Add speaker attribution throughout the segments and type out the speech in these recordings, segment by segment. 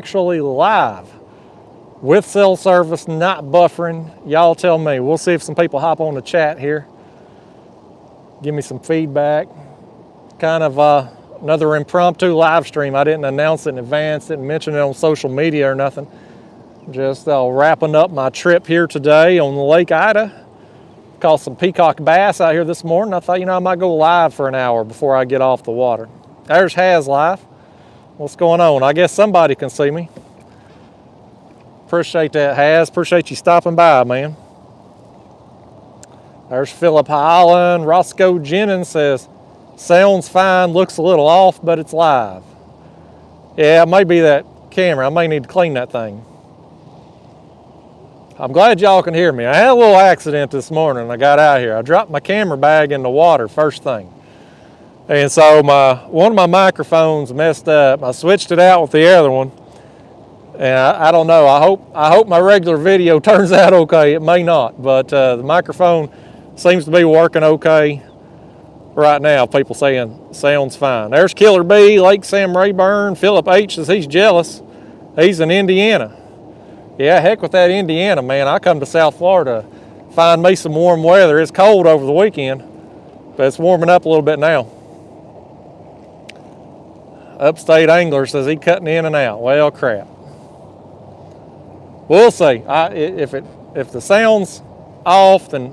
Speaker 1: Actually live with cell service, not buffering. Y'all tell me. We'll see if some people hop on the chat here. Give me some feedback. Kind of another impromptu live stream. I didn't announce it in advance, didn't mention it on social media or nothing. Just wrapping up my trip here today on the Lake Ida. Caught some peacock bass out here this morning. I thought, I might go live for an hour before I get off the water. There's Has live. What's going on? I guess somebody can see me. Appreciate that, Has. Appreciate you stopping by, man. There's Philip Highland. Roscoe Jennings says, sounds fine, looks a little off, but it's live. Yeah, it may be that camera. I may need to clean that thing. I'm glad y'all can hear me. I had a little accident this morning when I got out here. I dropped my camera bag in the water first thing. And so one of my microphones messed up. I switched it out with the other one. And I don't know. I hope my regular video turns out okay. It may not, but the microphone seems to be working okay right now. People saying sounds fine. There's Killer B, Lake Sam Rayburn. Philip H says he's jealous. He's in Indiana. Yeah, heck with that Indiana, man. I come to South Florida to find me some warm weather. It's cold over the weekend, but it's warming up a little bit now. Upstate Angler says he cutting in and out. Well, crap. We'll see. If the sound's off, then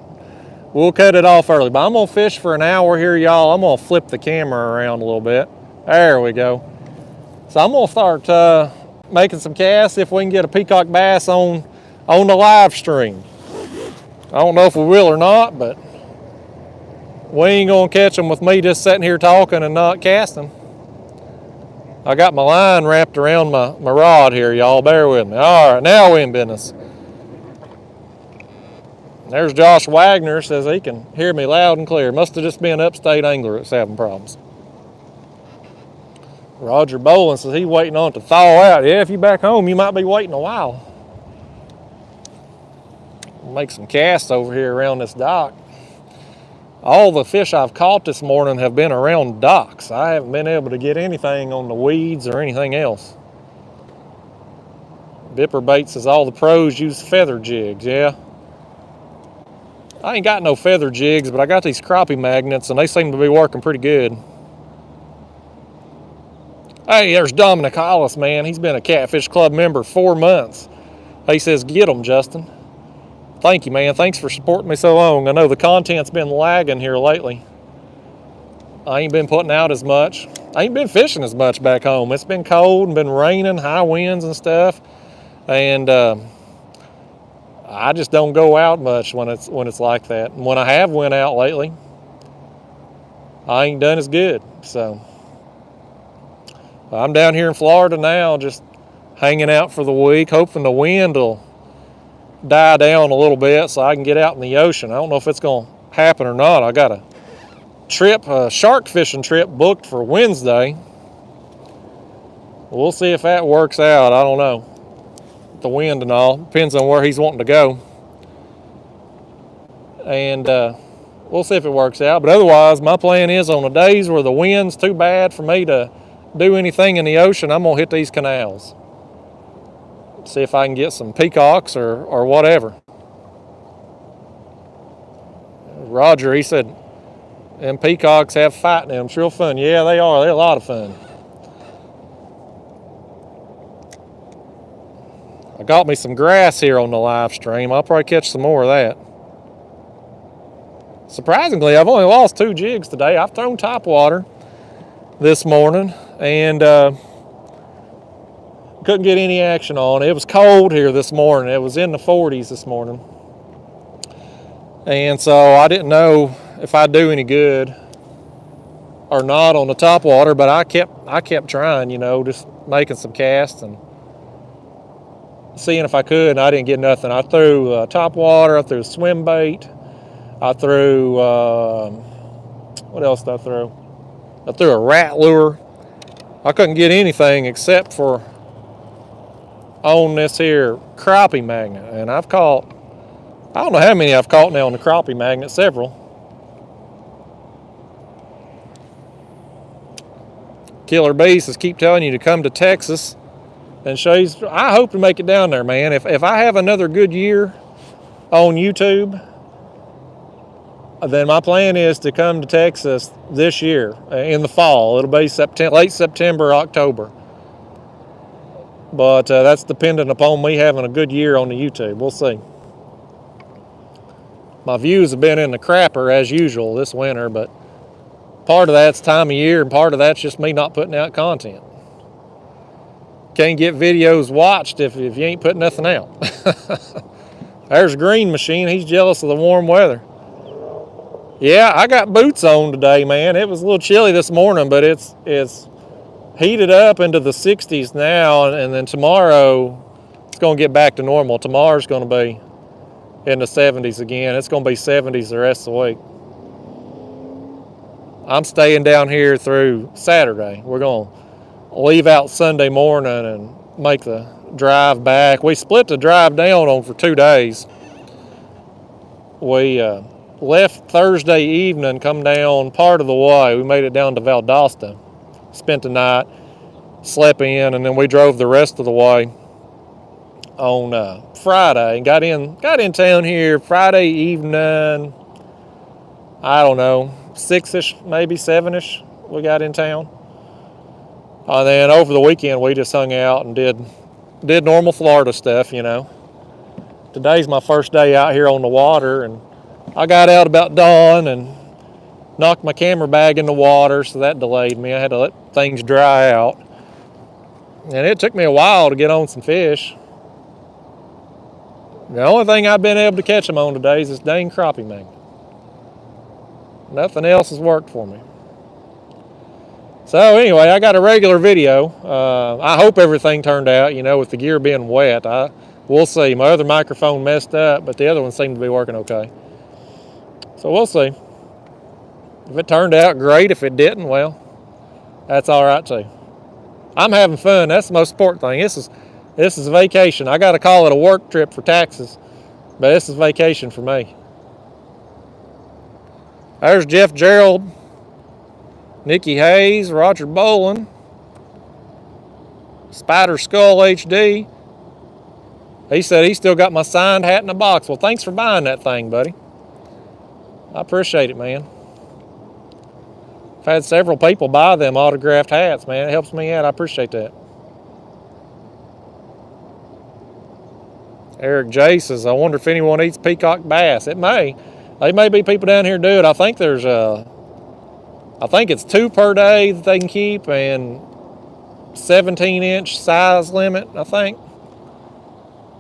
Speaker 1: we'll cut it off early. But I'm gonna fish for an hour here, y'all. I'm gonna flip the camera around a little bit. There we go. So I'm gonna start making some casts, see if we can get a peacock bass on the live stream. I don't know if we will or not, but we ain't gonna catch them with me just sitting here talking and not casting. I got my line wrapped around my rod here, y'all. Bear with me. All right, now we're in business. There's Josh Wagner, says he can hear me loud and clear. Must have just been Upstate Angler that's having problems. Roger Boland says he's waiting on it to thaw out. Yeah, if you're back home, you might be waiting a while. Make some casts over here around this dock. All the fish I've caught this morning have been around docks. I haven't been able to get anything on the weeds or anything else. Bipper Bait says all the pros use feather jigs. Yeah. I ain't got no feather jigs, but I got these crappie magnets and they seem to be working pretty good. Hey, there's Dominic Hollis, man. He's been a Catfish Club member 4 months. He says, get them, Justin. Thank you, man. Thanks for supporting me so long. I know the content's been lagging here lately. I ain't been putting out as much. I ain't been fishing as much back home. It's been cold and been raining, high winds and stuff. And I just don't go out much when it's like that. And when I have went out lately, I ain't done as good. So I'm down here in Florida now, just hanging out for the week, hoping the wind will die down a little bit so I can get out in the ocean. I don't know if it's going to happen or not. I got a shark fishing trip booked for Wednesday. We'll see if that works out. I don't know. The wind and all. Depends on where he's wanting to go. And we'll see if it works out. But otherwise, my plan is on the days where the wind's too bad for me to do anything in the ocean, I'm going to hit these canals. See if I can get some peacocks or whatever. Roger, he said, them peacocks have fight in them. It's real fun. Yeah, they are. They're a lot of fun. I got me some grass here on the live stream. I'll probably catch some more of that. Surprisingly, I've only lost 2 jigs today. I've thrown topwater this morning and couldn't get any action on. It was cold here this morning. It was in the 40s this morning. And so I didn't know if I'd do any good or not on the topwater, but I kept trying, just making some casts and seeing if I could, and I didn't get nothing. I threw topwater, I threw swim bait, I threw, what else did I throw? I threw a rat lure. I couldn't get anything except for on this here crappie magnet, and I've caught, I don't know how many I've caught now on the crappie magnet, several. Killer B says keep telling you to come to Texas and show you. I hope to make it down there, man. If I have another good year on YouTube, then my plan is to come to Texas this year in the fall. It'll be late September, October. But that's dependent upon me having a good year on the YouTube. We'll see. My views have been in the crapper as usual this winter, but part of that's time of year and part of that's just me not putting out content. Can't get videos watched if you ain't putting nothing out. There's Green Machine. He's jealous of the warm weather. Yeah, I got boots on today, man. It was a little chilly this morning, but it's heated up into the 60s now, and then tomorrow it's going to get back to normal. Tomorrow's going to be in the 70s again. It's going to be 70s the rest of the week. I'm staying down here through Saturday. We're going to leave out Sunday morning and make the drive back. We split the drive down on for 2 days. We left Thursday evening, come down part of the way. We made it down to Valdosta, spent the night, slept in, and then we drove the rest of the way on Friday and got in town here Friday evening. I don't know, 6-ish, maybe 7-ish. We got in town. And then over the weekend we just hung out and did normal Florida stuff, you know. Today's my first day out here on the water, and I got out about dawn and knocked my camera bag in the water, so that delayed me. I had to let things dry out. And it took me a while to get on some fish. The only thing I've been able to catch them on today is this dang crappie magnet. Nothing else has worked for me. So anyway, I got a regular video. I hope everything turned out, you know, with the gear being wet. We'll see. My other microphone messed up, but the other one seemed to be working okay. So we'll see. If it turned out, great. If it didn't, well, that's all right too. I'm having fun. That's the most important thing. This is a vacation. I got to call it a work trip for taxes, but this is vacation for me. There's Jeff Gerald, Nikki Hayes, Roger Bolin, Spider Skull HD. He said he still got my signed hat in a box. Well, thanks for buying that thing, buddy. I appreciate it, man. I've had several people buy them autographed hats, man. It helps me out. I appreciate that. Eric J says, I wonder if anyone eats peacock bass. It may. There may be people down here do it. I think it's 2 per day that they can keep, and 17-inch size limit, I think.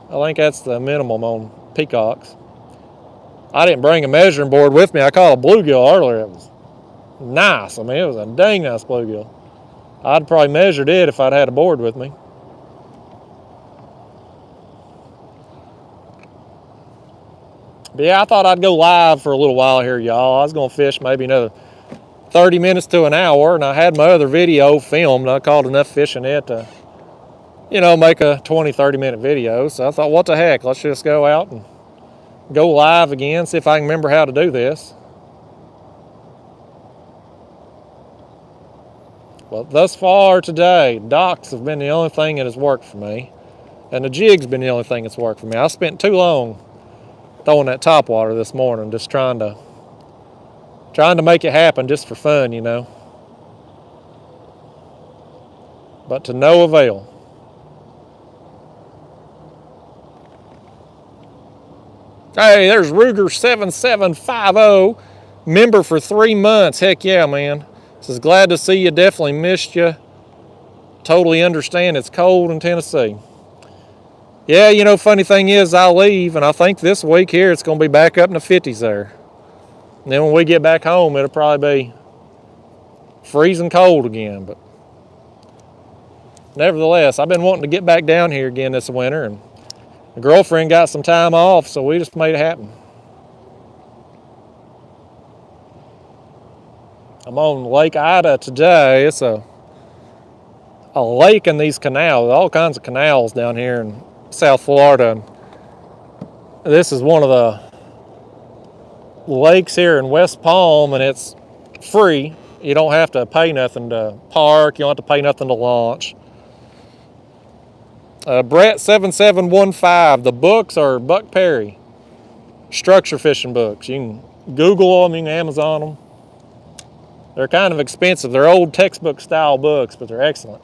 Speaker 1: I think that's the minimum on peacocks. I didn't bring a measuring board with me. I caught a bluegill earlier. It was nice. I mean, it was a dang nice bluegill. I'd probably measured it if I'd had a board with me. But yeah, I thought I'd go live for a little while here, y'all. I was going to fish maybe another 30 minutes to an hour, and I had my other video filmed. I caught enough fish in it to, you know, make a 20, 30-minute video. So I thought, what the heck, let's just go out and go live again, see if I can remember how to do this. Well, thus far today, docks have been the only thing that has worked for me, and the jig's been the only thing that's worked for me. I spent too long throwing that top water this morning, just trying to make it happen just for fun, you know. But to no avail. Hey, there's Ruger7750, member for 3 months. Heck yeah, man. Says, glad to see you. Definitely missed you. Totally understand it's cold in Tennessee. Yeah, you know, funny thing is, I leave, and I think this week here it's going to be back up in the 50s there. And then when we get back home, it'll probably be freezing cold again. But nevertheless, I've been wanting to get back down here again this winter, and my girlfriend got some time off, so we just made it happen. I'm on Lake Ida today. It's a lake in these canals, all kinds of canals down here in South Florida. This is one of the lakes here in West Palm, and it's free. You don't have to pay nothing to park. You don't have to pay nothing to launch. Brett7715. The books are Buck Perry structure fishing books. You can Google them, you can Amazon them. They're kind of expensive. They're old textbook style books, but they're excellent.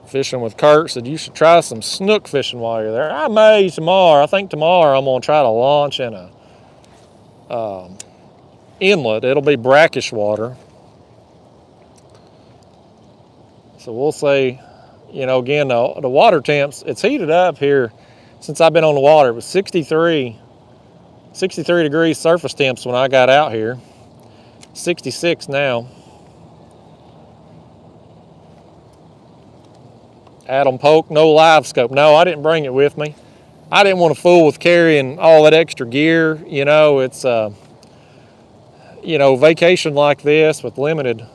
Speaker 1: Fishing with Kurt said you should try some snook fishing while you're there. I may tomorrow. I think tomorrow I'm going to try to launch in a inlet. It'll be brackish water. So we'll see. You know, again, the water temps, it's heated up here since I've been on the water. It was 63 degrees surface temps when I got out here. 66 now. Adam Polk, no live scope. No, I didn't bring it with me. I didn't want to fool with carrying all that extra gear. You know, it's, you know, vacation like this with limited,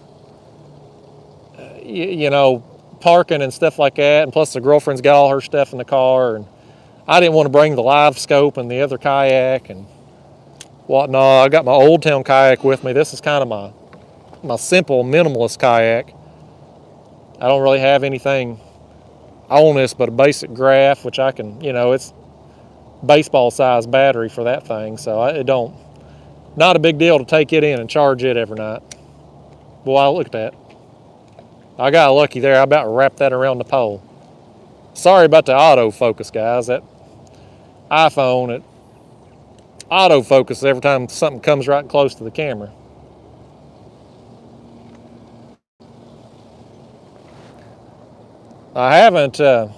Speaker 1: you know, parking and stuff like that. And plus the girlfriend's got all her stuff in the car. And I didn't want to bring the live scope and the other kayak and whatnot. I got my Old Town kayak with me. This is kind of my simple minimalist kayak. I don't really have anything on this but a basic graph, which I can, you know, it's baseball size battery for that thing, so not a big deal to take it in and charge it every night. Boy, look at that. I got lucky there. I about wrapped that around the pole. Sorry about the autofocus, guys. That iPhone, it autofocuses every time something comes right close to the camera. I haven't, I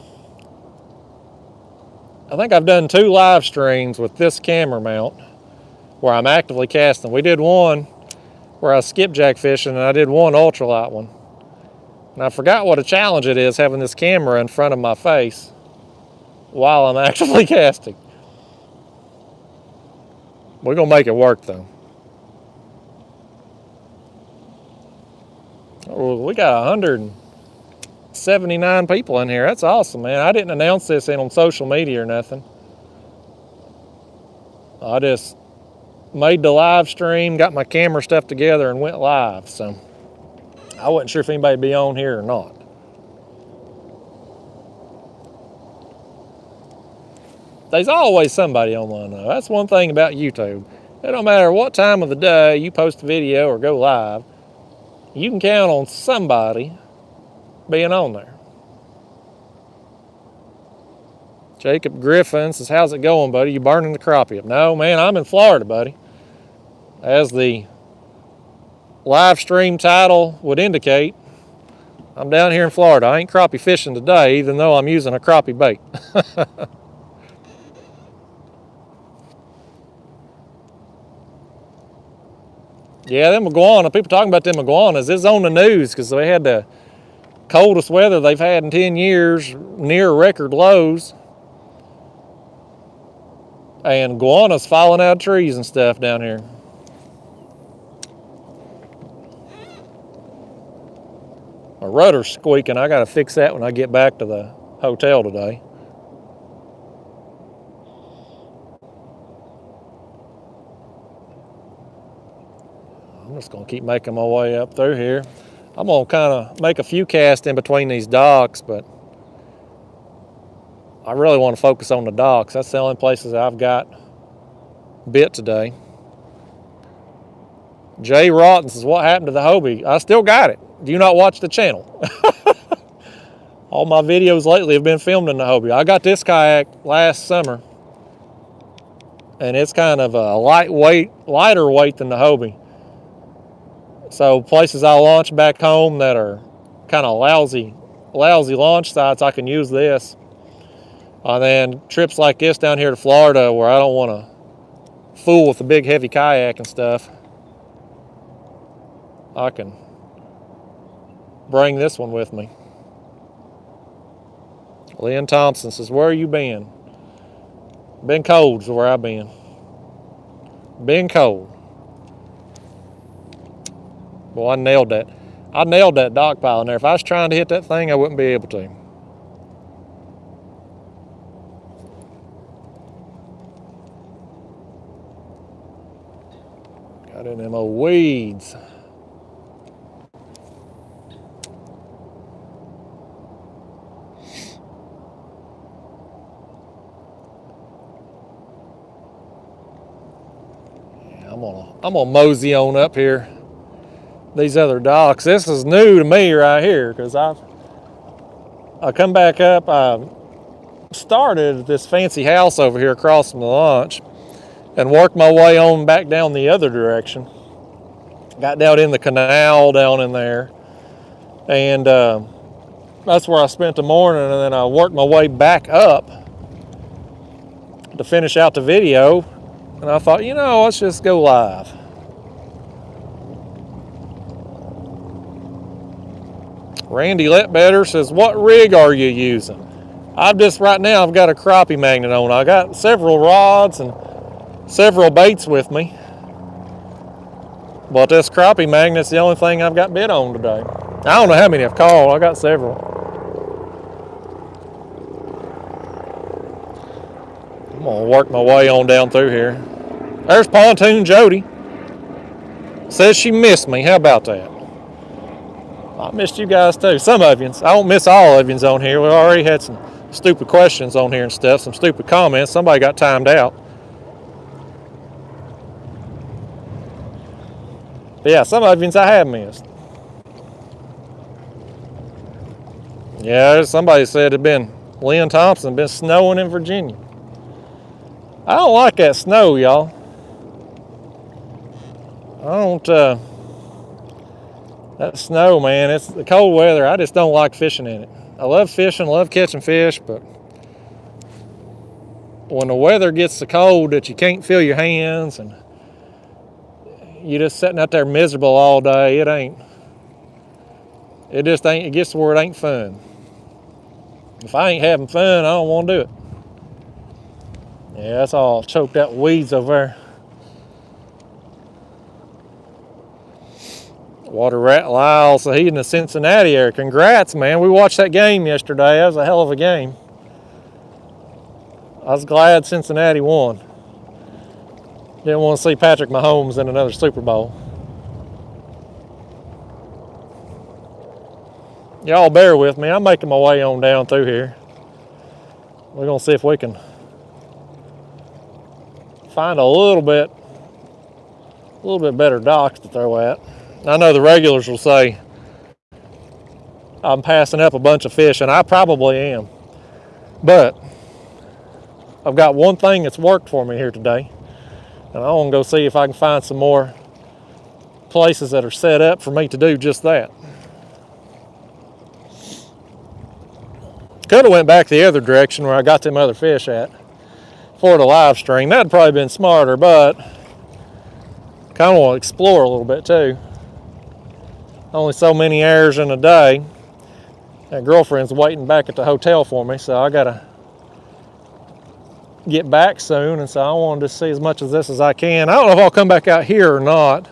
Speaker 1: think I've done 2 live streams with this camera mount where I'm actively casting. We did one where I was skipjack fishing, and I did one ultralight one. And I forgot what a challenge it is having this camera in front of my face while I'm actively casting. We're gonna make it work though. Oh, we got 179 people in here. That's awesome, man. I didn't announce this on social media or nothing. I just made the live stream, got my camera stuff together, and went live. So I wasn't sure if anybody would be on here or not. There's always somebody online though. That's one thing about YouTube. It don't matter what time of the day you post a video or go live, you can count on somebody being on there. Jacob Griffin says, how's it going, buddy? You burning the crappie up? No, man, I'm in Florida, buddy. As the live stream title would indicate, I'm down here in Florida. I ain't crappie fishing today, even though I'm using a crappie bait. Yeah, them iguana, people talking about them iguanas, it's on the news because they had the coldest weather they've had in 10 years, near record lows. And iguanas falling out of trees and stuff down here. My rudder's squeaking. I gotta fix that when I get back to the hotel today. I'm just gonna keep making my way up through here. I'm gonna kind of make a few casts in between these docks, but I really want to focus on the docks. That's the only places I've got bit today. Jay Rotten says, what happened to the Hobie? I still got it. Do you not watch the channel? All my videos lately have been filmed in the Hobie. I got this kayak last summer, and it's kind of a lighter weight than the Hobie. So places I launch back home that are kind of lousy launch sites, I can use this. And then trips like this down here to Florida where I don't want to fool with the big heavy kayak and stuff, I can bring this one with me. Lynn Thompson says, where you been? Been cold is where I've been. Been cold. Boy, I nailed that. I nailed that dock pile in there. If I was trying to hit that thing, I wouldn't be able to. Got in them old weeds. I'm gonna mosey on up here these other docks. This is new to me right here because I come back up. I started this fancy house over here across from the launch and worked my way on back down the other direction. Got down in the canal down in there, and that's where I spent the morning, and then I worked my way back up to finish out the video, and I thought, you know, let's just go live. Randy Letbetter says, what rig are you using? I've got a crappie magnet on. I got several rods and several baits with me, but this crappie magnet's the only thing I've got bit on today. I don't know how many I've caught. I got several. I'm gonna work my way on down through here. There's Pontoon Jody. Says she missed me. How about that? I missed you guys too. Some of you. I don't miss all of you on here. We already had some stupid questions on here and stuff, some stupid comments. Somebody got timed out. But yeah, some of you I have missed. Yeah, somebody said it been Lynn Thompson, been snowing in Virginia. I don't like that snow, y'all. I don't, that snow, man, it's the cold weather. I just don't like fishing in it. I love fishing, love catching fish, but when the weather gets so cold that you can't feel your hands and you're just sitting out there miserable all day, it just ain't, it gets to where it ain't fun. If I ain't having fun, I don't want to do it. Yeah, that's all choked out with weeds over there. Water Rat Lyle, so he's in the Cincinnati area. Congrats, man. We watched that game yesterday. That was a hell of a game. I was glad Cincinnati won. Didn't want to see Patrick Mahomes in another Super Bowl. Y'all bear with me. I'm making my way on down through here. We're going to see if we can find a little bit better docks to throw at. I know the regulars will say I'm passing up a bunch of fish, and I probably am. But I've got one thing that's worked for me here today, and I want to go see if I can find some more places that are set up for me to do just that. Could have went back the other direction where I got them other fish at for the live stream. That'd probably been smarter, but kind of want to explore a little bit too. Only so many hours in a day. My girlfriend's waiting back at the hotel for me, so I gotta get back soon, and so I wanted to see as much of this as I can. I don't know if I'll come back out here or not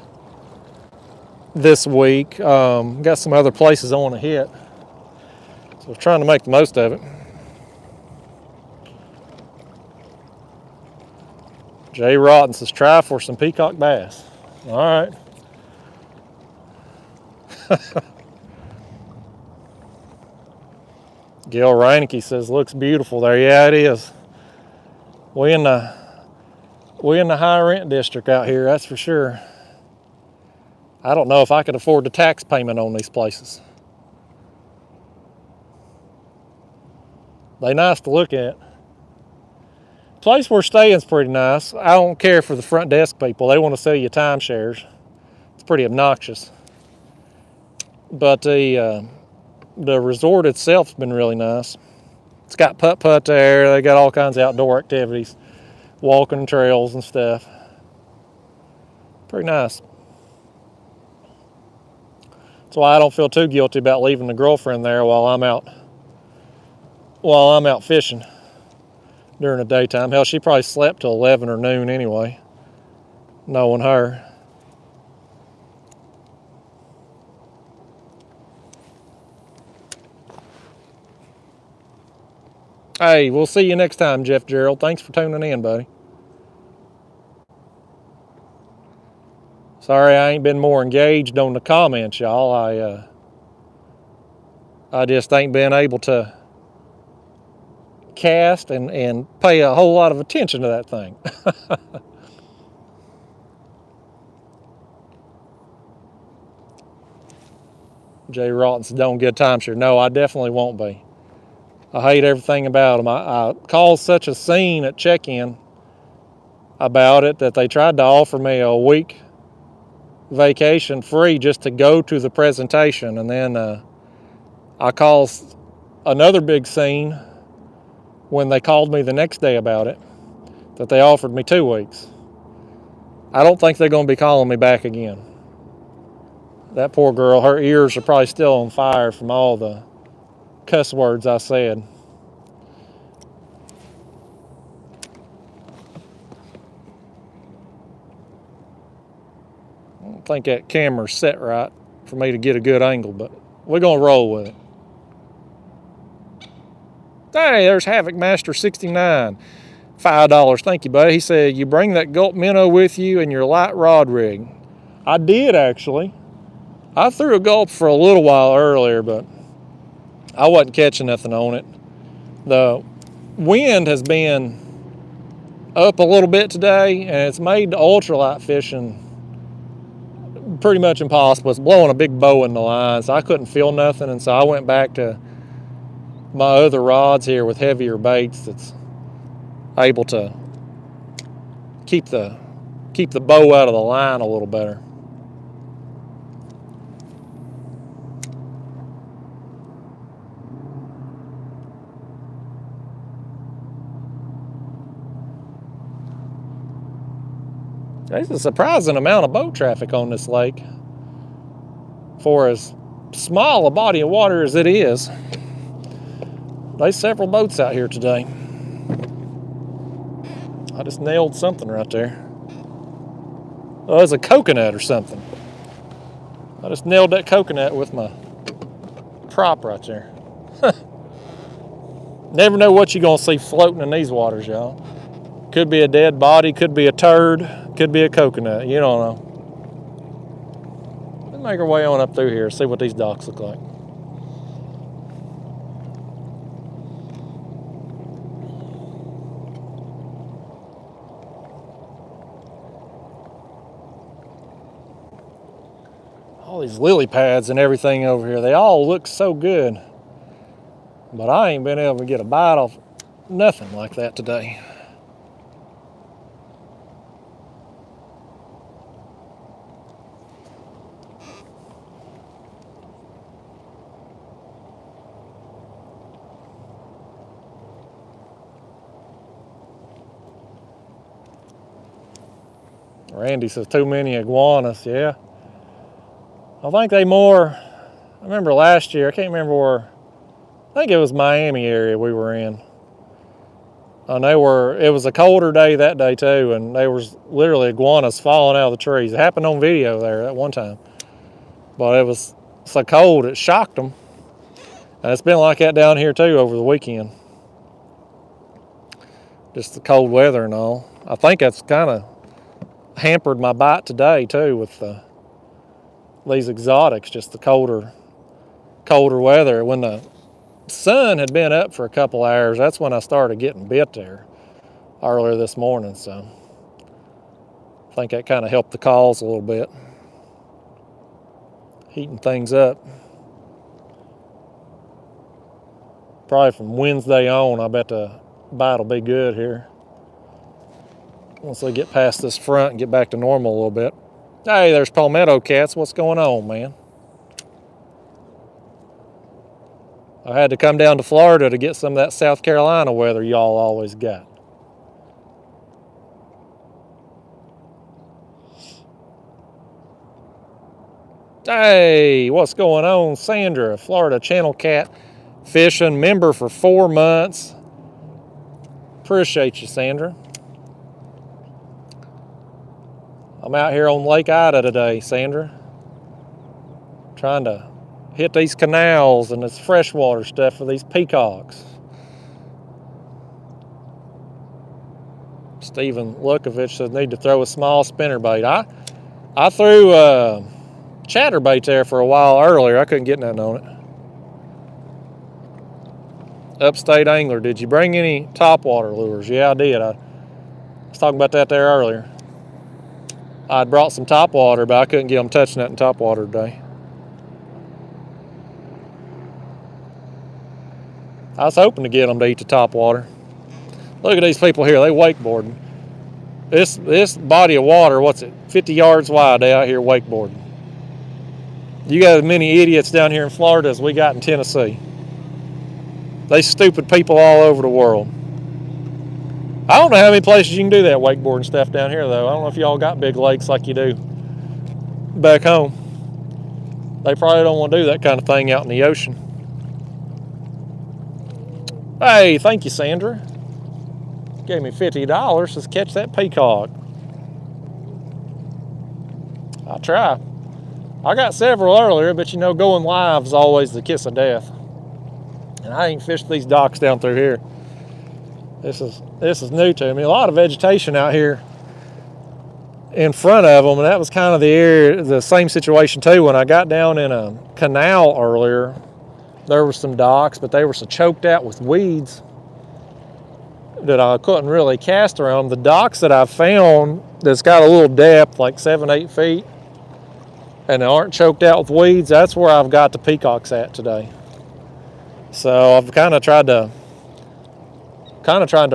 Speaker 1: this week. Got some other places I want to hit, so I'm trying to make the most of it. Jay Rotten says, try for some peacock bass. All right. Gail Reineke says, looks beautiful there. Yeah, it is. We in the high rent district out here, that's for sure. I don't know if I could afford the tax payment on these places. They nice to look at. The place we're staying is pretty nice. I don't care for the front desk people. They want to sell you timeshares. It's pretty obnoxious. But the resort itself's been really nice. It's got putt-putt there. They got all kinds of outdoor activities, walking trails and stuff. Pretty nice. That's why I don't feel too guilty about leaving the girlfriend there while I'm out fishing during the daytime. Hell, she probably slept till 11 or noon anyway, knowing her. Hey, we'll see you next time, Jeff Gerald. Thanks for tuning in, buddy. Sorry I ain't been more engaged on the comments, y'all. I just ain't been able to cast and pay a whole lot of attention to that thing. Jay Rawton said, don't get timeshare. No, I definitely won't be. I hate everything about them. I caused such a scene at check-in about it that they tried to offer me a week vacation free just to go to the presentation. And then I caused another big scene when they called me the next day about it, that they offered me 2 weeks. I don't think they're going to be calling me back again. That poor girl, her ears are probably still on fire from all the cuss words I said. I don't think that camera's set right for me to get a good angle, but we're going to roll with it. Hey, there's Havoc Master 69. $5. Thank you, buddy. He said, you bring that Gulp minnow with you in your light rod rig. I did, actually. I threw a gulp for a little while earlier, but I wasn't catching nothing on it. The wind has been up a little bit today, and it's made the ultralight fishing pretty much impossible. It's blowing a big bow in the line, so I couldn't feel nothing, and so I went back to my other rods here with heavier baits that's able to keep the bow out of the line a little better. There's a surprising amount of boat traffic on this lake for as small a body of water as it is. There's several boats out here today. I just nailed something right there. Oh, it's a coconut or something. I just nailed that coconut with my prop right there. Never know what you're going to see floating in these waters, y'all. Could be a dead body, could be a turd, could be a coconut. You don't know. Let's make our way on up through here, see what these docks look like. All these lily pads and everything over here, they all look so good. But I ain't been able to get a bite off nothing like that today. Randy says too many iguanas. Yeah. I think they more, I remember last year, I can't remember where, I think it was Miami area we were in. And it was a colder day that day too, and there was literally iguanas falling out of the trees. It happened on video there at one time. But it was so cold, it shocked them. And it's been like that down here too over the weekend. Just the cold weather and all. I think that's kind of hampered my bite today too with these exotics, just the colder weather. When the sun had been up for a couple hours, that's when I started getting bit there earlier this morning, so I think that kind of helped the cause a little bit, heating things up. Probably from Wednesday on, I bet the bite will be good here once they get past this front and get back to normal a little bit. Hey, there's Palmetto Cats. What's going on, man? I had to come down to Florida to get some of that South Carolina weather y'all always got. Hey, what's going on? Sandra, Florida Channel Cat Fishing, member for 4 months. Appreciate you, Sandra. I'm out here on Lake Ida today, Sandra. Trying to hit these canals and this freshwater stuff for these peacocks. Stephen Lukovich says need to throw a small spinnerbait. I threw chatterbait there for a while earlier. I couldn't get nothing on it. Upstate Angler, did you bring any topwater lures? Yeah, I did. I was talking about that there earlier. I'd brought some topwater, but I couldn't get them touching that in topwater today. I was hoping to get them to eat the top water. Look at these people here, they wakeboarding. This body of water, what's it, 50 yards wide, they out here wakeboarding. You got as many idiots down here in Florida as we got in Tennessee. They stupid people all over the world. I don't know how many places you can do that wakeboarding stuff down here, though. I don't know if y'all got big lakes like you do back home. They probably don't want to do that kind of thing out in the ocean. Hey, thank you, Sandra. Gave me $50 to catch that peacock. I'll try. I got several earlier, but you know, going live is always the kiss of death. And I ain't fished these docks down through here. This is new to me. A lot of vegetation out here in front of them, and that was kind of the same situation too. When I got down in a canal earlier, there were some docks, but they were so choked out with weeds that I couldn't really cast around. The docks that I've found that's got a little depth, like 7-8 feet, and they aren't choked out with weeds, that's where I've got the peacocks at today. So I've kind of tried to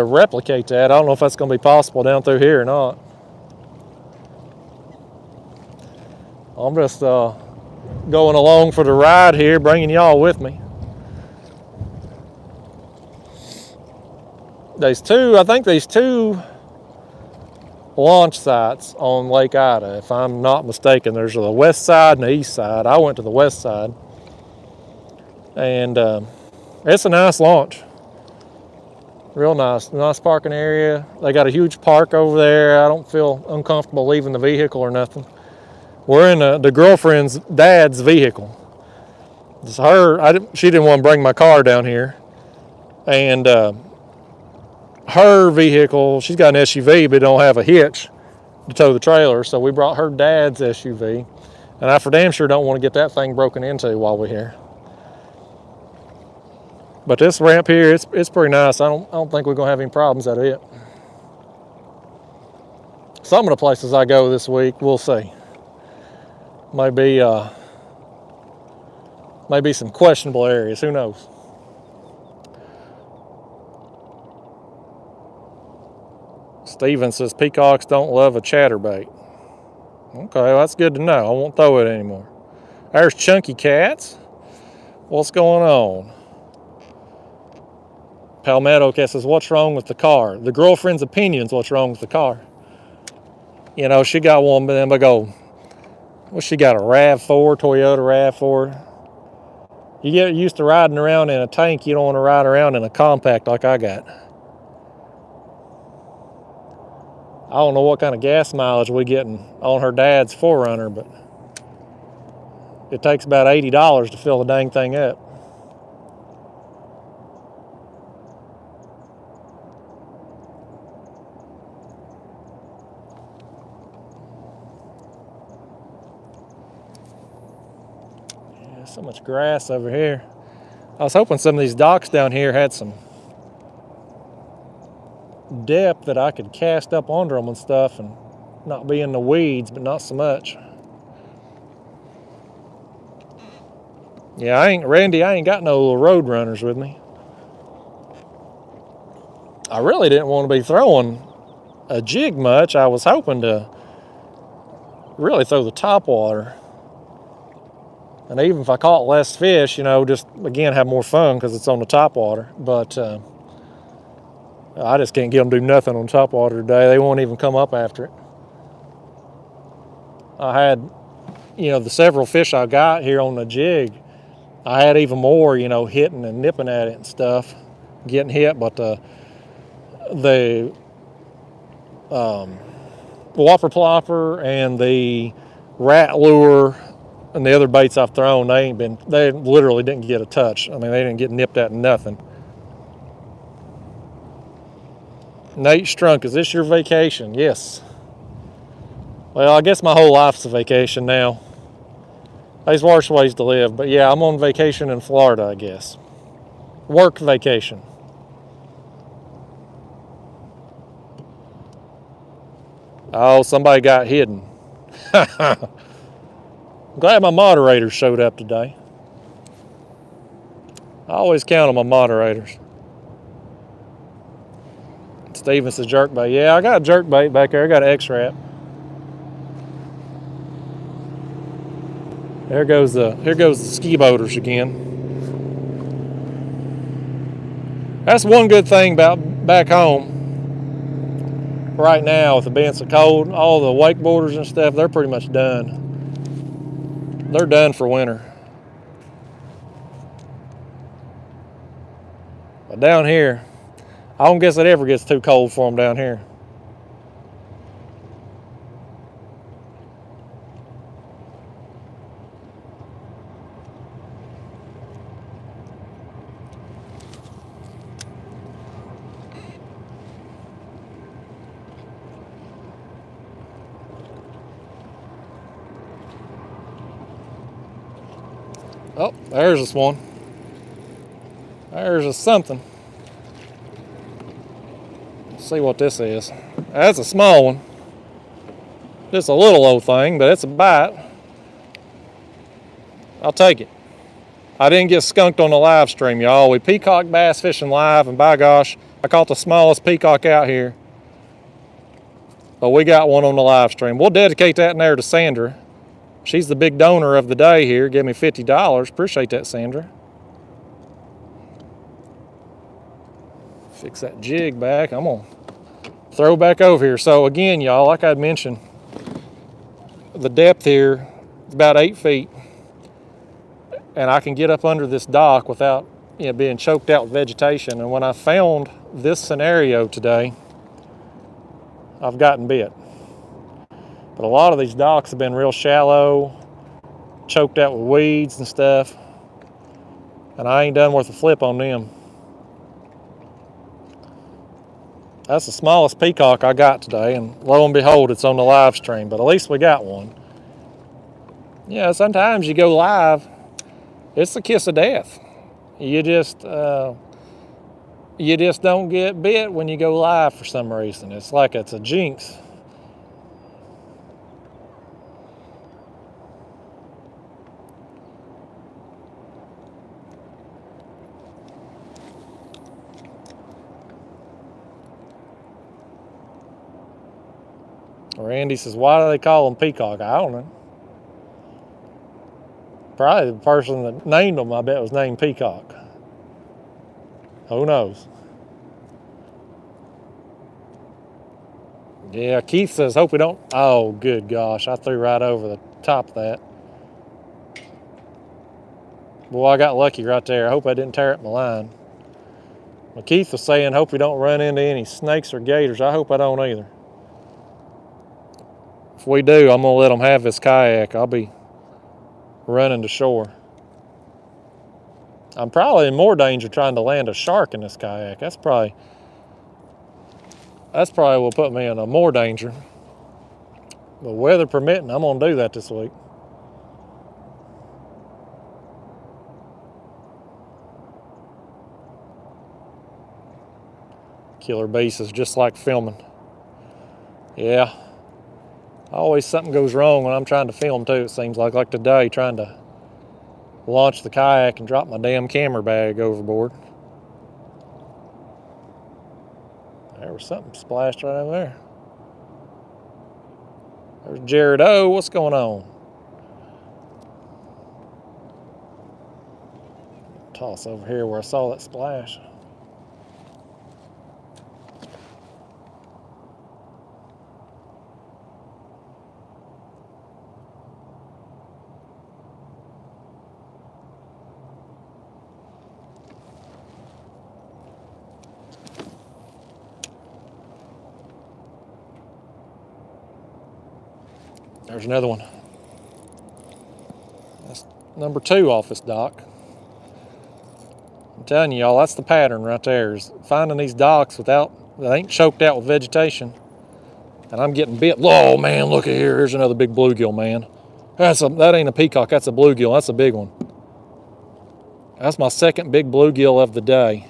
Speaker 1: replicate that. I don't know if that's going to be possible down through here or not. I'm just going along for the ride here, bringing y'all with me. I think there's two launch sites on Lake Ida, if I'm not mistaken. There's the west side and the east side. I went to the west side, and it's a nice launch. Real nice parking area. They got a huge park over there. I don't feel uncomfortable leaving the vehicle or nothing. We're in the girlfriend's dad's vehicle. It's she didn't want to bring my car down here, and her vehicle, she's got an SUV, but it don't have a hitch to tow the trailer, so we brought her dad's SUV, and I for damn sure don't want to get that thing broken into while we're here. But this ramp here, it's pretty nice. I don't think we're gonna have any problems out of it. Some of the places I go this week, we'll see. Maybe some questionable areas. Who knows? Steven says peacocks don't love a chatterbait. Okay, well, that's good to know. I won't throw it anymore. There's Chunky Cats. What's going on? Palmetto Cat says, what's wrong with the car? The girlfriend's opinion's what's wrong with the car. You know, she got one, but then I go, well, she got a RAV4, Toyota RAV4. You get used to riding around in a tank, you don't want to ride around in a compact like I got. I don't know what kind of gas mileage we're getting on her dad's 4Runner, but it takes about $80 to fill the dang thing up. Yeah, so much grass over here. I was hoping some of these docks down here had some depth that I could cast up under them and stuff and not be in the weeds, but not so much. Yeah, Randy, I ain't got no little road runners with me. I really didn't want to be throwing a jig much. I was hoping to really throw the top water. And even if I caught less fish, you know, just again have more fun because it's on the top water. But I just can't get them to do nothing on top water today. They won't even come up after it. I had, you know, the several fish I got here on the jig, I had even more, you know, hitting and nipping at it and stuff, getting hit. But the whopper plopper and the rat lure and the other baits I've thrown, they literally didn't get a touch. I mean, they didn't get nipped at nothing. Nate Strunk, is this your vacation? Yes. Well, I guess my whole life's a vacation now. There's worse ways to live, but yeah, I'm on vacation in Florida, I guess. Work vacation. Oh, somebody got hidden. I'm glad my moderator showed up today. I always count on my moderators. Steven says jerkbait. Yeah, I got a jerkbait back there. I got an X-Wrap. Here goes the ski boaters again. That's one good thing about back home. Right now, with it being so cold, all the wakeboarders and stuff, they're pretty much done. They're done for winter. But down here, I don't guess it ever gets too cold for them down here. Oh, there's this one. There's a something. Let's see what this is. That's a small one. Just a little old thing, but it's a bite. I'll take it. I didn't get skunked on the live stream, y'all. We peacock bass fishing live, and by gosh, I caught the smallest peacock out here. But we got one on the live stream. We'll dedicate that in there to Sandra. She's the big donor of the day here. Give me $50. Appreciate that, Sandra. Fix that jig back. I'm gonna throw back over here. So again, y'all, like I'd mentioned, the depth here is about 8 feet. And I can get up under this dock without being choked out with vegetation. And when I found this scenario today, I've gotten bit. But a lot of these docks have been real shallow, choked out with weeds and stuff, and I ain't done worth a flip on them. That's the smallest peacock I got today, and lo and behold, it's on the live stream, but at least we got one. Yeah, sometimes you go live, it's the kiss of death. You just don't get bit when you go live for some reason. It's like it's a jinx. Randy says, why do they call them peacock? I don't know. Probably the person that named them, I bet, was named Peacock. Who knows? Yeah, Keith says, hope we don't. Oh, good gosh. I threw right over the top of that. Boy, I got lucky right there. I hope I didn't tear up my line. Well, Keith was saying, hope we don't run into any snakes or gators. I hope I don't either. If we do, I'm going to let them have this kayak. I'll be running to shore. I'm probably in more danger trying to land a shark in this kayak. That's probably will put me in a more danger. But weather permitting, I'm going to do that this week. Killer Beast is just like filming. Yeah. Always something goes wrong when I'm trying to film too, it seems like today, trying to launch the kayak and drop my damn camera bag overboard. There was something splashed right over there. There's Jared O. What's going on? Toss over here where I saw that splash. There's another one. That's number 2 off this dock. I'm telling you, y'all, that's the pattern right there, is finding these docks that ain't choked out with vegetation. And I'm getting bit. Oh man, look at here. Here's another big bluegill, man. That ain't a peacock, that's a bluegill. That's a big one. That's my second big bluegill of the day.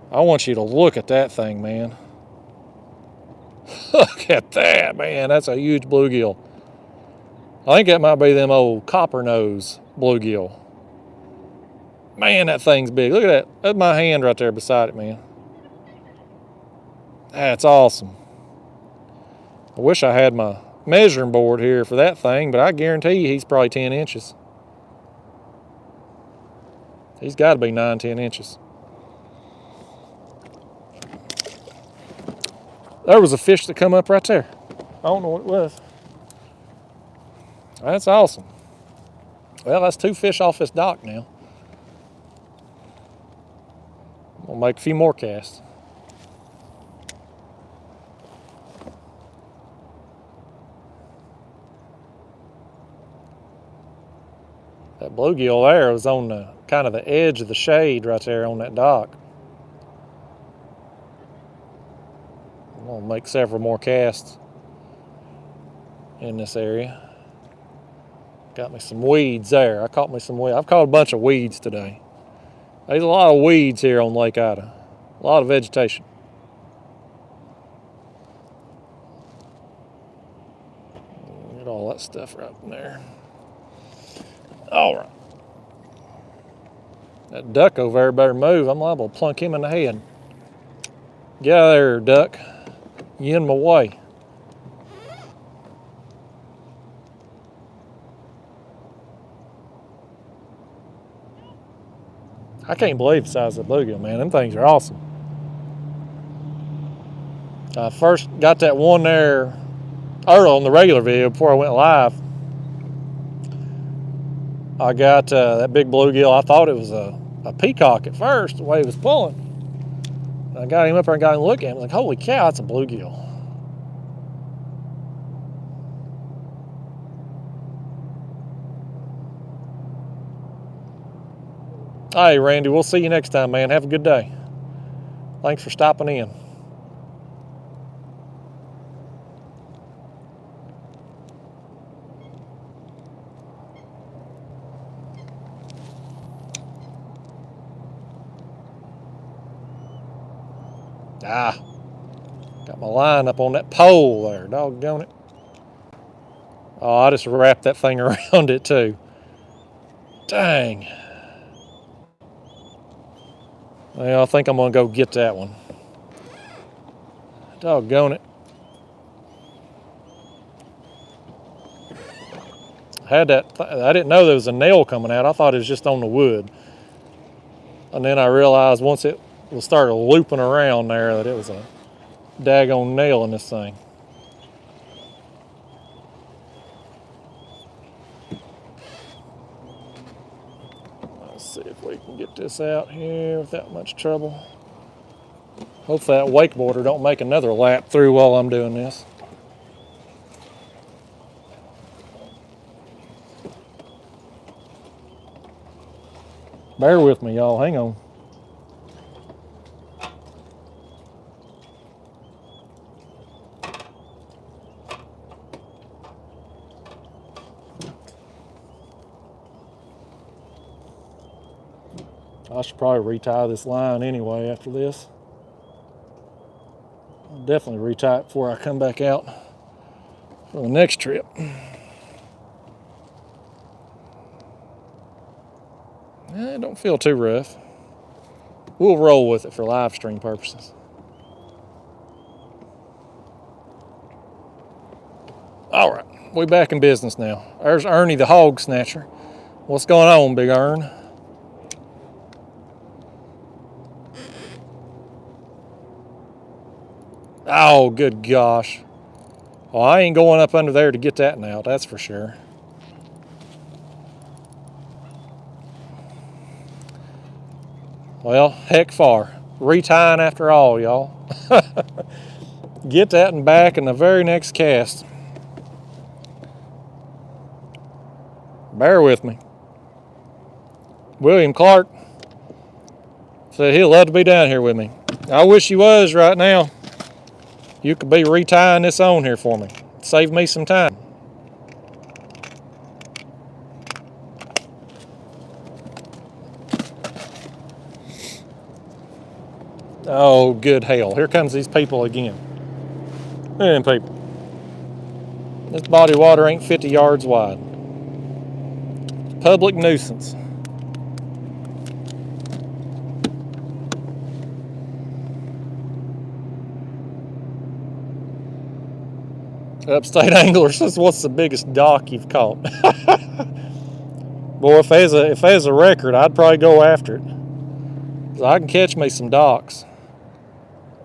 Speaker 1: I want you to look at that thing, man. Look at that, man. That's a huge bluegill. I think that might be them old copper nose bluegill. Man, that thing's big. Look at that. That's my hand right there beside it, man. That's awesome. I wish I had my measuring board here for that thing, but I guarantee you he's probably 10 inches. He's got to be 9, 10 inches. There was a fish that come up right there. I don't know what it was. That's awesome. Well, that's 2 fish off this dock now. We'll make a few more casts. That bluegill there was on the kind of the edge of the shade right there on that dock. I'm gonna make several more casts in this area. Got me some weeds there. I caught me some weeds. I've caught a bunch of weeds today. There's a lot of weeds here on Lake Ida. A lot of vegetation. Get all that stuff right in there. All right. That duck over there better move. I'm liable to plunk him in the head. Get out of there, duck. You in my way. I can't believe the size of the bluegill, man. Them things are awesome. I first got that one there early on the regular video before I went live. I got that big bluegill. I thought it was a peacock at first, the way he was pulling. I got him up there and got him looking at him. Like, holy cow, that's a bluegill. Hey, Randy, we'll see you next time, man. Have a good day. Thanks for stopping in. Got my line up on that pole there. Doggone it. Oh, I just wrapped that thing around it too. Dang. Well, I think I'm going to go get that one. Doggone it. I didn't know there was a nail coming out. I thought it was just on the wood. And then I realized once it started looping around there that it was a daggone nail in this thing. Let's see if we can get this out here without much trouble. Hopefully that wakeboarder don't make another lap through while I'm doing this. Bear with me, y'all. Hang on. I should probably retie this line anyway after this. I'll definitely retie it before I come back out for the next trip. It don't feel too rough. We'll roll with it for live stream purposes. All right, we back in business now. There's Ernie the hog snatcher. What's going on, Big Ern? Oh, good gosh. Well, I ain't going up under there to get that now, that's for sure. Well, heck far. Retying after all, y'all. Get that and back in the very next cast. Bear with me. William Clark said he'd love to be down here with me. I wish he was right now. You could be retying this on here for me. Save me some time. Oh, good hell. Here comes these people again. Look at them people. This body of water ain't 50 yards wide. Public nuisance. Upstate Angler says, what's the biggest dock you've caught? Boy, if there's a record, I'd probably go after it. So I can catch me some docks.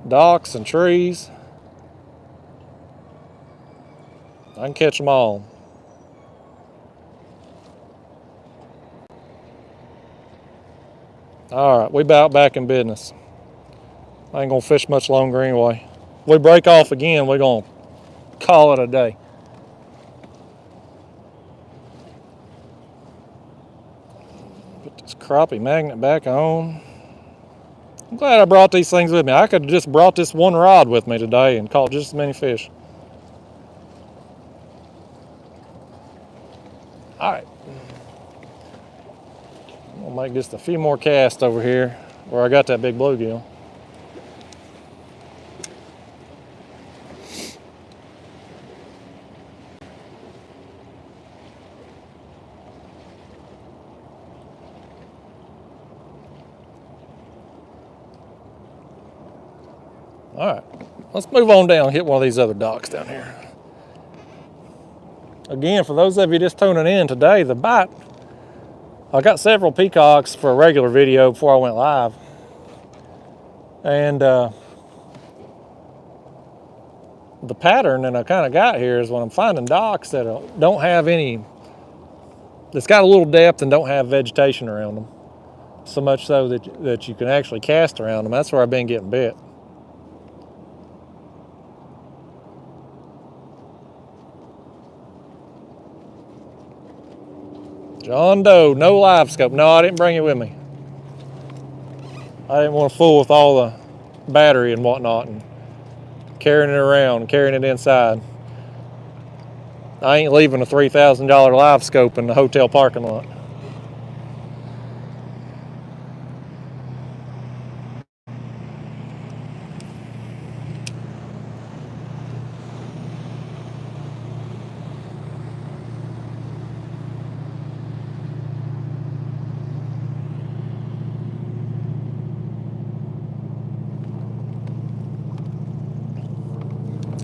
Speaker 1: Docks and trees. I can catch them all. All right, we about back in business. I ain't gonna fish much longer anyway. If we break off again, we're gonna call it a day. Put this crappie magnet back on. I'm glad I brought these things with me. I could have just brought this one rod with me today and caught just as many fish. All right. I'll make just a few more casts over here where I got that big bluegill. All right, let's move on down and hit one of these other docks down here. Again, for those of you just tuning in today, the bite, I got several peacocks for a regular video before I went live. And the pattern that I kind of got here is when I'm finding docks that don't have any, that's got a little depth and don't have vegetation around them, so much so that you can actually cast around them. That's where I've been getting bit. John Doe, no live scope. No, I didn't bring it with me. I didn't want to fool with all the battery and whatnot and carrying it around, carrying it inside. I ain't leaving a $3,000 live scope in the hotel parking lot.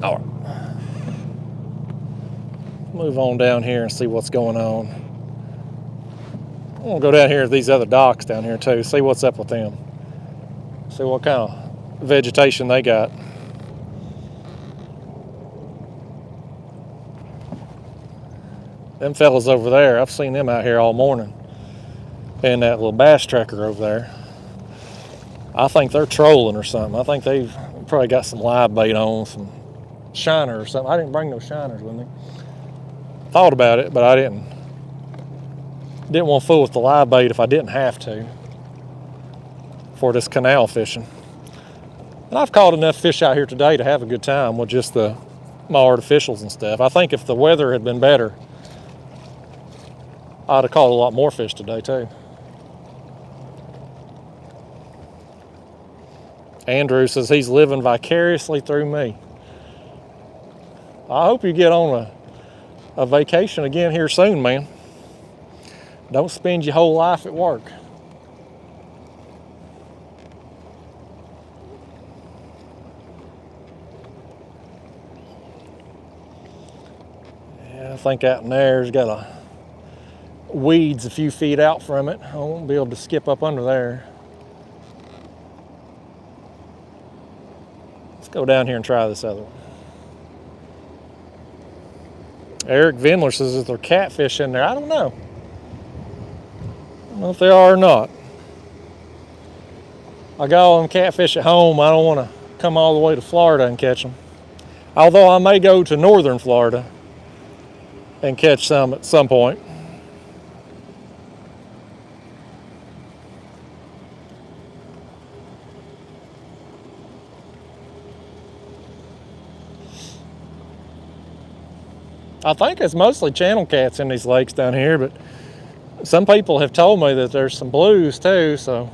Speaker 1: All right. Move on down here and see what's going on. I'm gonna go down here to these other docks down here too, see what's up with them. See what kind of vegetation they got. Them fellas over there, I've seen them out here all morning. And that little bass tracker over there. I think they're trolling or something. I think they've probably got some live bait on, some shiner or something. I didn't bring no shiners with me. Thought about it, but I didn't want to fool with the live bait if I didn't have to for this canal fishing. And I've caught enough fish out here today to have a good time with just my artificials and stuff. I think if the weather had been better, I'd have caught a lot more fish today too. Andrew says he's living vicariously through me. I hope you get on a vacation again here soon, man. Don't spend your whole life at work. Yeah, I think out in there's got weeds a few feet out from it. I won't be able to skip up under there. Let's go down here and try this other one. Eric Vindler says that there are catfish in there. I don't know. I don't know if they are or not. I got all them catfish at home. I don't want to come all the way to Florida and catch them. Although I may go to northern Florida and catch some at some point. I think it's mostly channel cats in these lakes down here, but some people have told me that there's some blues too, so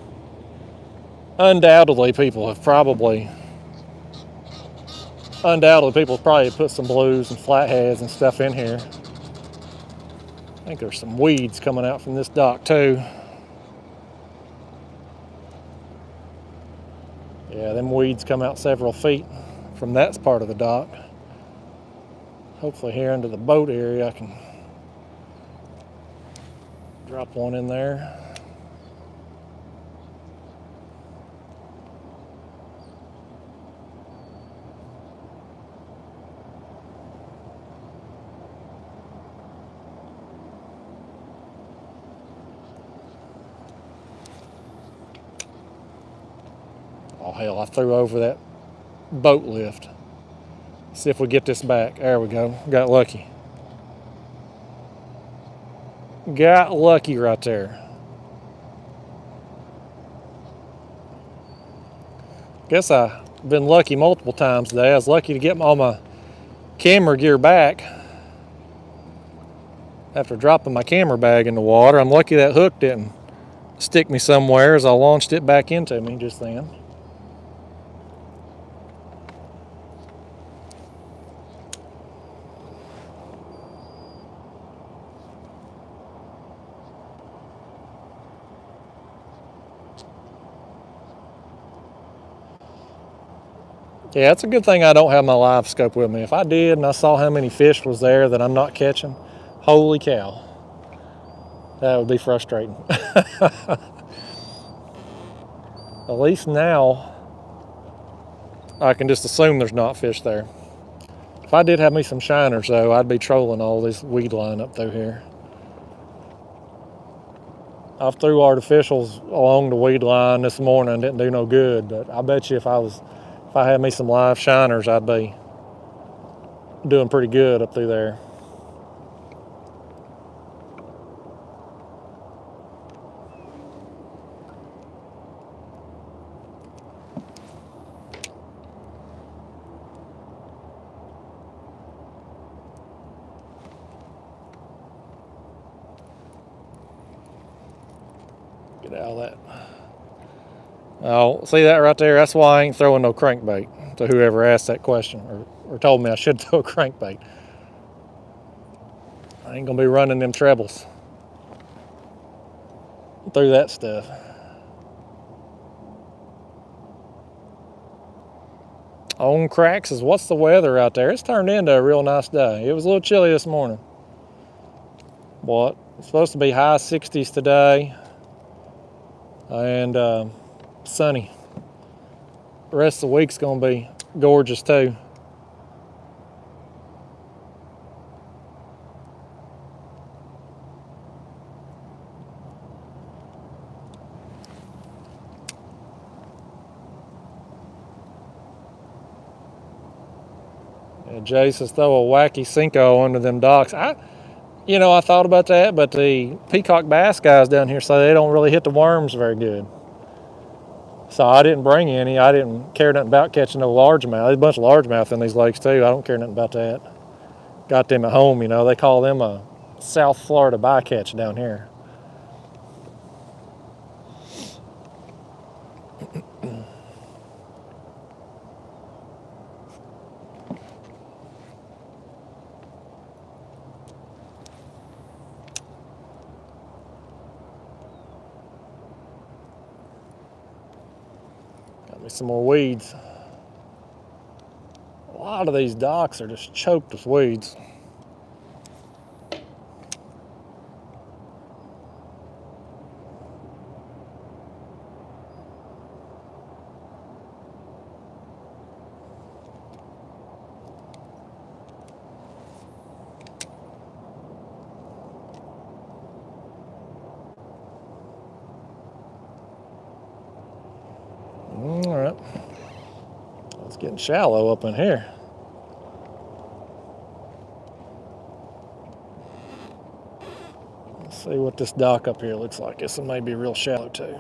Speaker 1: undoubtedly people have probably put some blues and flatheads and stuff in here. I think there's some weeds coming out from this dock too. Yeah, them weeds come out several feet from that part of the dock. Hopefully here into the boat area I can drop one in there. Oh hell, I threw over that boat lift. See if we get this back. There we go. Got lucky. Got lucky right there. Guess I've been lucky multiple times today. I was lucky to get all my camera gear back after dropping my camera bag in the water. I'm lucky that hook didn't stick me somewhere as I launched it back into me just then. Yeah, it's a good thing I don't have my live scope with me. If I did and I saw how many fish was there that I'm not catching, holy cow, that would be frustrating. At least now I can just assume there's not fish there. If I did have me some shiners though, I'd be trolling all this weed line up through here. I've threw artificials along the weed line this morning, didn't do no good, but I bet you if I had me some live shiners, I'd be doing pretty good up through there. Get out of that. Oh, see that right there? That's why I ain't throwing no crankbait, to whoever asked that question or told me I should throw a crankbait. I ain't gonna be running them trebles through that stuff. On cracks is what's the weather out there? It's turned into a real nice day. It was a little chilly this morning. What? It's supposed to be high 60s today and sunny. The rest of the week's gonna be gorgeous too. Yeah, Jay says throw a wacky Cinco under them docks. I thought about that, but the Peacock bass guys down here say they don't really hit the worms very good. So I didn't bring any. I didn't care nothing about catching no largemouth. There's a bunch of largemouth in these lakes too. I don't care nothing about that. Got them at home, They call them a South Florida bycatch down here. Got me some more weeds. A lot of these docks are just choked with weeds. All right, it's getting shallow up in here. Let's see what this dock up here looks like. This one may be real shallow too.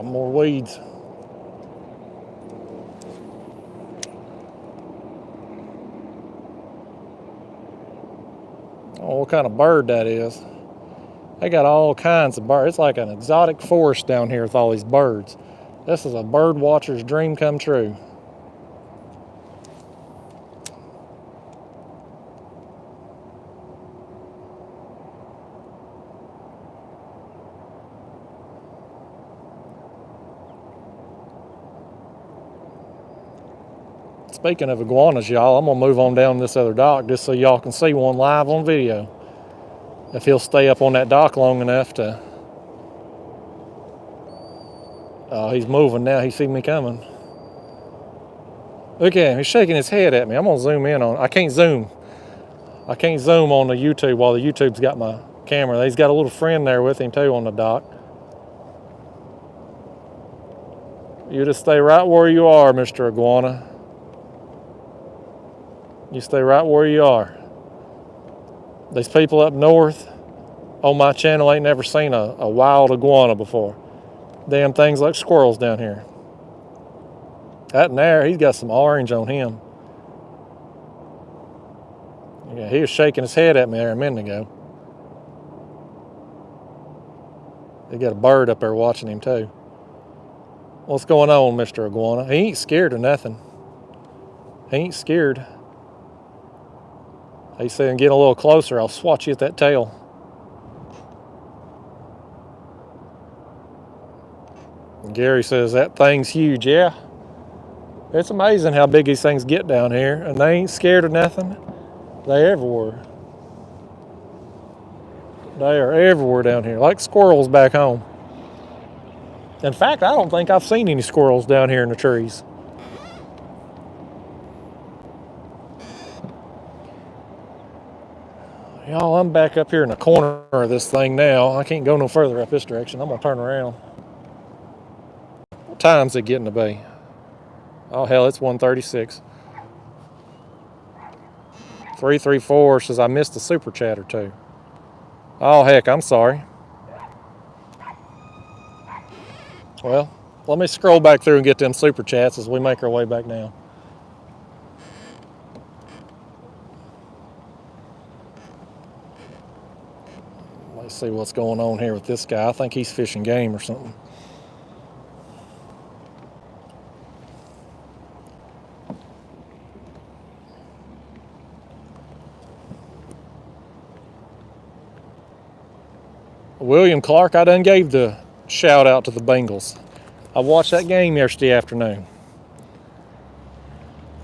Speaker 1: More weeds. Oh, what kind of bird that is. They got all kinds of birds. It's like an exotic forest down here with all these birds. This is a bird watcher's dream come true. Speaking of iguanas, y'all, I'm going to move on down this other dock just so y'all can see one live on video. If he'll stay up on that dock long enough to... Oh, he's moving now. He see me coming. Look at him. He's shaking his head at me. I'm going to zoom in on... I can't zoom on the YouTube while the YouTube's got my camera. He's got a little friend there with him too on the dock. You just stay right where you are, Mr. Iguana. You stay right where you are. These people up north on my channel ain't never seen a wild iguana before. Damn things like squirrels down here. That and there, he's got some orange on him. Yeah, he was shaking his head at me there a minute ago. He got a bird up there watching him too. What's going on, Mr. Iguana? He ain't scared of nothing. He ain't scared. He's saying, get a little closer, I'll swat you at that tail. And Gary says, that thing's huge. Yeah. It's amazing how big these things get down here, and they ain't scared of nothing. They everywhere. They are everywhere down here, like squirrels back home. In fact, I don't think I've seen any squirrels down here in the trees. Y'all, I'm back up here in the corner of this thing now. I can't go no further up this direction. I'm going to turn around. What time's it getting to be? Oh, hell, it's 1:36. 334 says I missed a super chat or two. Oh, heck, I'm sorry. Well, let me scroll back through and get them super chats as we make our way back down. Let's see what's going on here with this guy. I think he's fishing game or something. William Clark, I done gave the shout out to the Bengals. I watched that game yesterday afternoon.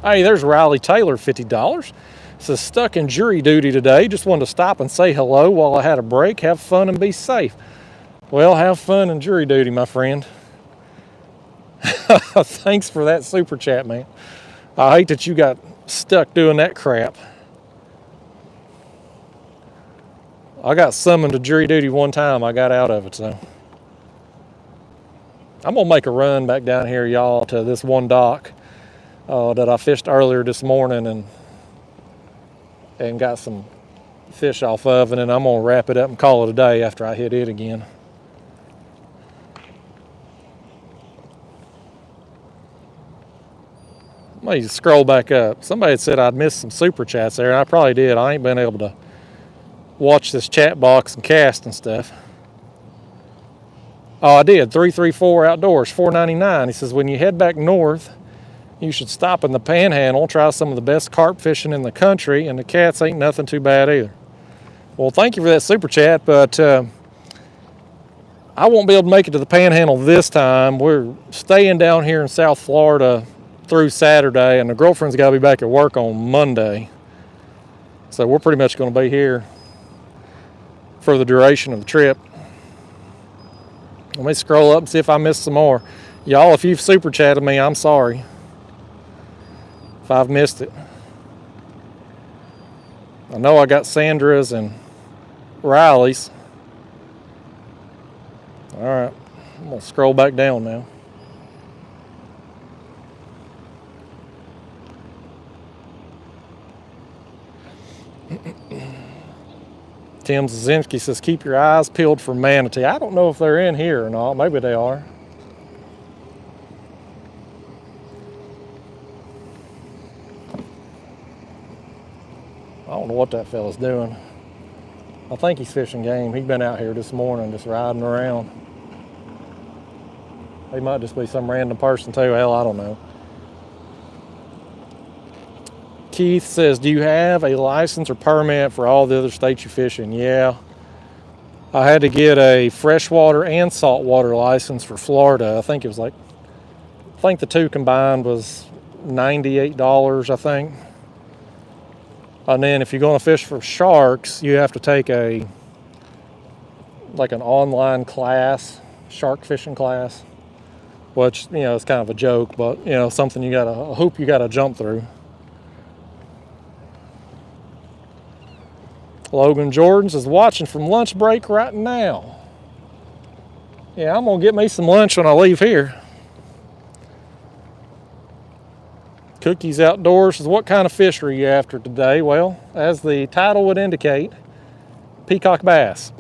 Speaker 1: Hey, there's Riley Taylor, $50. Says, stuck in jury duty today. Just wanted to stop and say hello while I had a break. Have fun and be safe. Well, have fun in jury duty, my friend. Thanks for that super chat, man. I hate that you got stuck doing that crap. I got summoned to jury duty one time. I got out of it, so. I'm going to make a run back down here, y'all, to this one dock that I fished earlier this morning and got some fish off of, and then I'm going to wrap it up and call it a day after I hit it again. Let me scroll back up. Somebody said I'd missed some super chats there, and I probably did. I ain't been able to watch this chat box and cast and stuff. Oh, I did. 334 Outdoors, $4.99. He says, when you head back north, you should stop in the Panhandle, try some of the best carp fishing in the country, and the cats ain't nothing too bad either. Well, thank you for that super chat, but I won't be able to make it to the Panhandle this time. We're staying down here in South Florida through Saturday, and the girlfriend's got to be back at work on Monday. So we're pretty much going to be here for the duration of the trip. Let me scroll up and see if I missed some more. Y'all, if you've super chatted me, I'm sorry if I've missed it. I know I got Sandra's and Riley's. All right, I'm going to scroll back down now. Tim Zazinski says, keep your eyes peeled for manatee. I don't know if they're in here or not. Maybe they are. I don't know what that fella's doing. I think he's fishing game. He's been out here this morning just riding around. He might just be some random person too. Hell, I don't know. Keith says, do you have a license or permit for all the other states you fish in? Yeah. I had to get a freshwater and saltwater license for Florida. I think the two combined was $98, I think. And then if you're going to fish for sharks, you have to take an online class, shark fishing class, which, is kind of a joke, but, something a hoop you gotta jump through. Logan Jordans is watching from lunch break right now. Yeah, I'm gonna get me some lunch when I leave here. Cookies Outdoors says, what kind of fish are you after today? Well, as the title would indicate, peacock bass.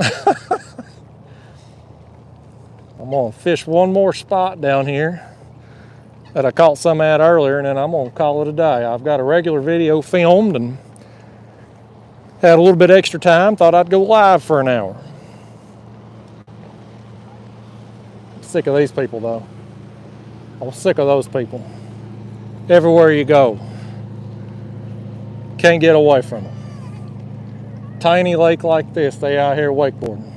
Speaker 1: I'm gonna fish one more spot down here that I caught some at earlier, and then I'm gonna call it a day. I've got a regular video filmed and had a little bit extra time, thought I'd go live for an hour. I'm sick of these people though. I'm sick of those people. Everywhere you go, can't get away from them. Tiny lake like this, they out here wakeboarding.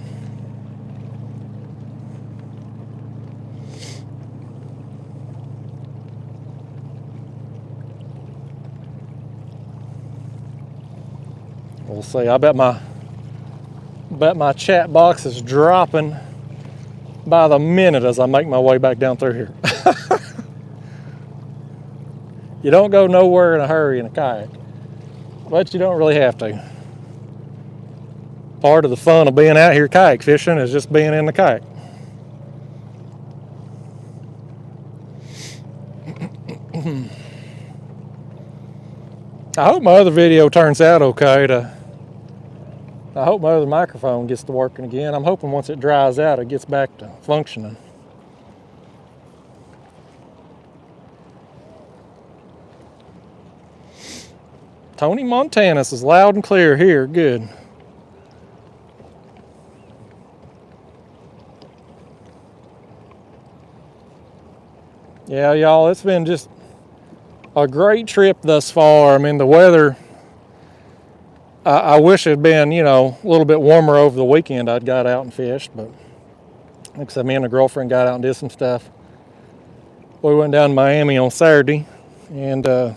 Speaker 1: We'll see. I bet my chat box is dropping by the minute as I make my way back down through here. You don't go nowhere in a hurry in a kayak, but you don't really have to. Part of the fun of being out here kayak fishing is just being in the kayak. I hope my other video turns out okay. I hope my other microphone gets to working again. I'm hoping once it dries out, it gets back to functioning. Tony Montanus is loud and clear here. Good. Yeah, y'all, it's been just a great trip thus far. I mean, the weather, I wish it had been, a little bit warmer over the weekend. I'd got out and fished, but like I said, me and the girlfriend got out and did some stuff. We went down to Miami on Saturday, and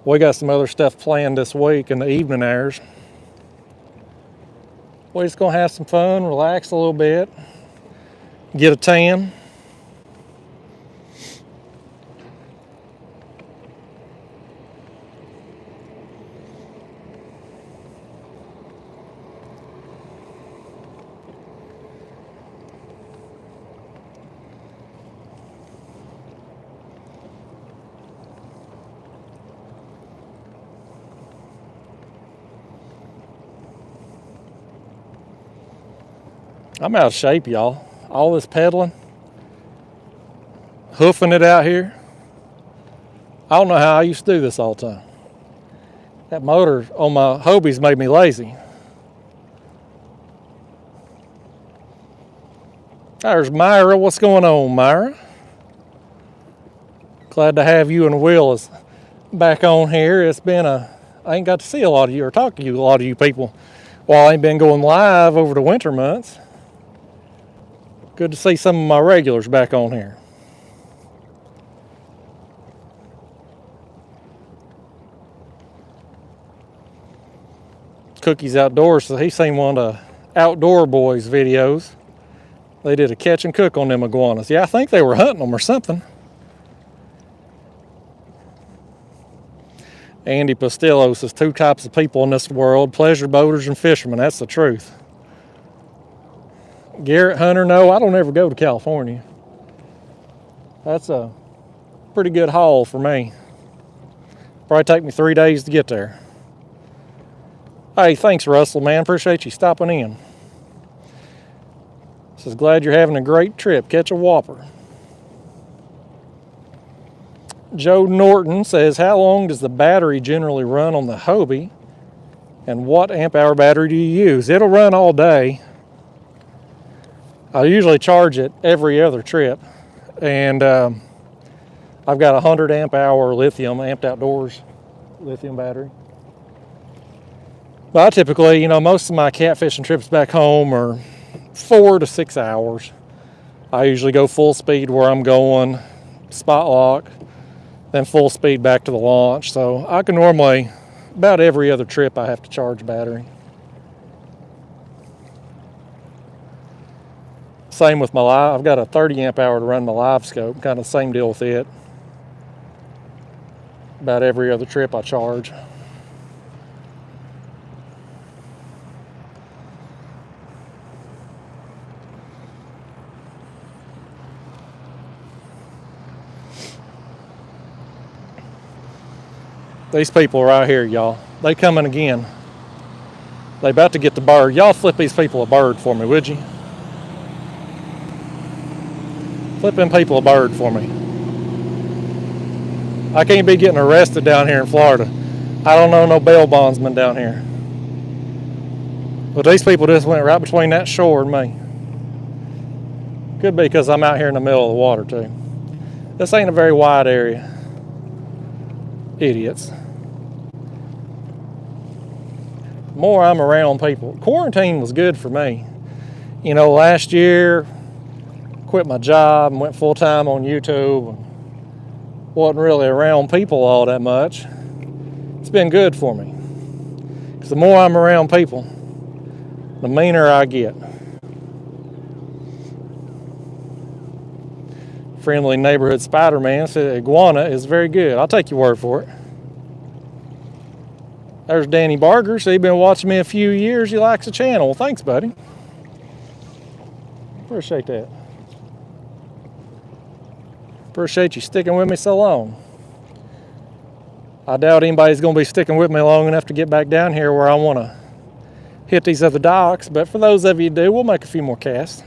Speaker 1: we got some other stuff planned this week in the evening hours. We're just gonna have some fun, relax a little bit, get a tan. I'm out of shape, y'all. All this pedaling, hoofing it out here. I don't know how I used to do this all the time. That motor on my Hobie's made me lazy. There's Myra. What's going on, Myra? Glad to have you and Will back on here. It's been I ain't got to see a lot of you or talk to a lot of you people while I ain't been going live over the winter months. Good to see some of my regulars back on here. Cookies Outdoors, so he's seen one of the Outdoor Boys videos. They did a catch and cook on them iguanas. Yeah, I think they were hunting them or something. Andy Pastillo says, two types of people in this world, pleasure boaters and fishermen. That's the truth. Garrett Hunter, no, I don't ever go to California. That's a pretty good haul for me. Probably take me 3 days to get there. Hey, thanks, Russell, man. Appreciate you stopping in. Says, glad you're having a great trip. Catch a whopper. Joe Norton says, how long does the battery generally run on the Hobie? And what amp hour battery do you use? It'll run all day. I usually charge it every other trip. And I've got a 100 amp hour lithium, Amped Outdoors lithium battery. But I typically, you know, most of my catfishing trips back home are 4 to 6 hours. I usually go full speed where I'm going, spot lock, then full speed back to the launch. So I can normally, about every other trip, I have to charge battery. Same with my live. I've got a 30 amp hour to run my live scope. Kind of the same deal with it. About every other trip I charge. These people right here, y'all. They coming again. They about to get the bird. Y'all flip these people a bird for me, would you? Flip them people a bird for me. I can't be getting arrested down here in Florida. I don't know no bail bondsman down here. But these people just went right between that shore and me. Could be because I'm out here in the middle of the water too. This ain't a very wide area. Idiots. The more I'm around people. Quarantine was good for me. You know, last year, quit my job and went full time on YouTube. Wasn't really around people all that much. It's been good for me. Because the more I'm around people, the meaner I get. Friendly neighborhood Spider-Man said iguana is very good. I'll take your word for it. There's Danny Barger. So he's been watching me a few years. He likes the channel. Well, thanks, buddy. Appreciate that. Appreciate you sticking with me so long. I doubt anybody's going to be sticking with me long enough to get back down here where I want to hit these other docks. But for those of you who do, we'll make a few more casts.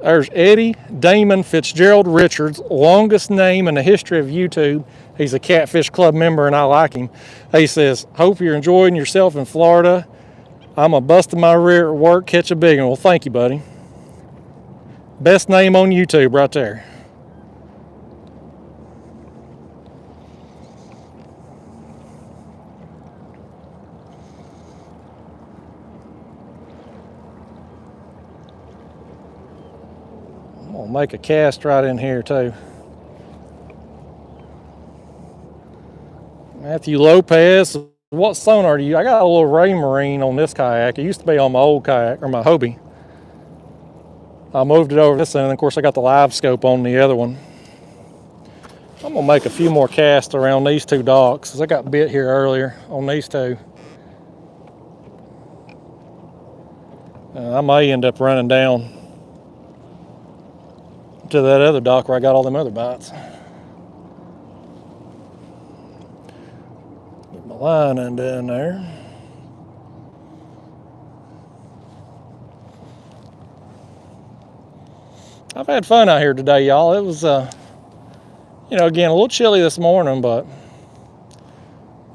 Speaker 1: There's Eddie Damon Fitzgerald Richards, longest name in the history of YouTube. He's a Catfish Club member and I like him. He says, hope you're enjoying yourself in Florida. I'm a busting my rear at work, catch a big one. Well, thank you, buddy. Best name on YouTube right there. I'm gonna make a cast right in here too. Matthew Lopez, what sonar do you? I got a little Raymarine on this kayak. It used to be on my old kayak, or my Hobie. I moved it over this end, and of course I got the live scope on the other one. I'm gonna make a few more casts around these two docks, because I got bit here earlier on these two. I may end up running down to that other dock where I got all them other bites. Get my line undone there. I've had fun out here today, y'all. It was, you know, again, a little chilly this morning, but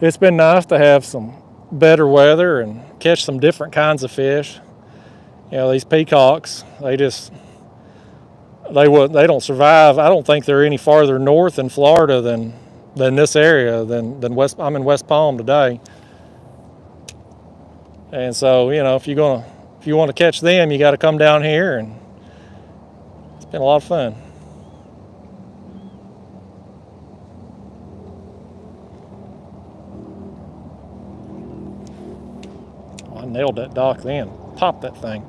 Speaker 1: it's been nice to have some better weather and catch some different kinds of fish. You know, these peacocks, they don't survive. I don't think they're any farther north in Florida than this area, than West. I'm in West Palm today, and so you know, if you want to catch them, you got to come down here, and it's been a lot of fun. Oh, I nailed that dock then. Popped that thing.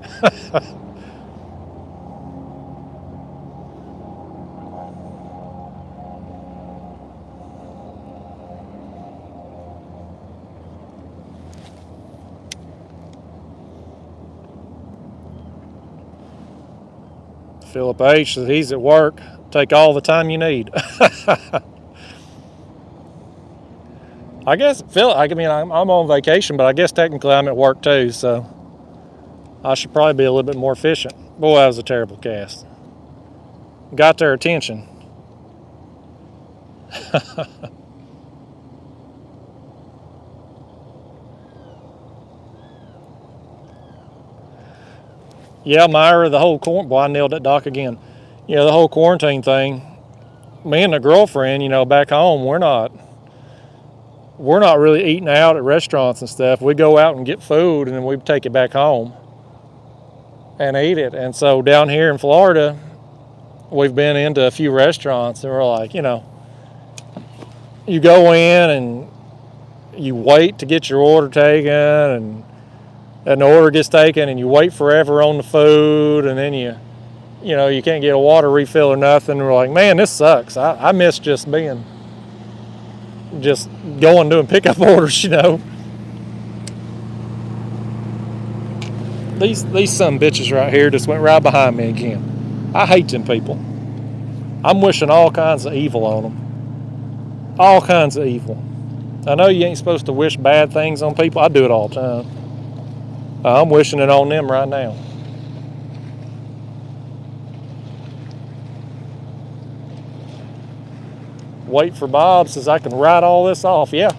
Speaker 1: Philip H says he's at work. Take all the time you need. I guess, Phil, I mean, I'm on vacation, but I guess technically I'm at work too, so I should probably be a little bit more efficient. Boy, that was a terrible cast. Got their attention. Yeah, Myra, the whole boy, I nailed that dock again. Yeah, the whole quarantine thing. Me and the girlfriend, you know, back home, we're not really eating out at restaurants and stuff. We go out and get food, and then we take it back home and eat it. And so down here in Florida, we've been into a few restaurants, and we're like, you know, you go in and you wait to get your order taken, and the order gets taken, and you wait forever on the food, and then you know, you can't get a water refill or nothing. We're like, man, this sucks. I miss just going doing pickup orders, you know. These some bitches right here just went right behind me again. I hate them people. I'm wishing all kinds of evil on them. All kinds of evil. I know you ain't supposed to wish bad things on people. I do it all the time. I'm wishing it on them right now. Wait for Bob says I can write all this off. Yeah,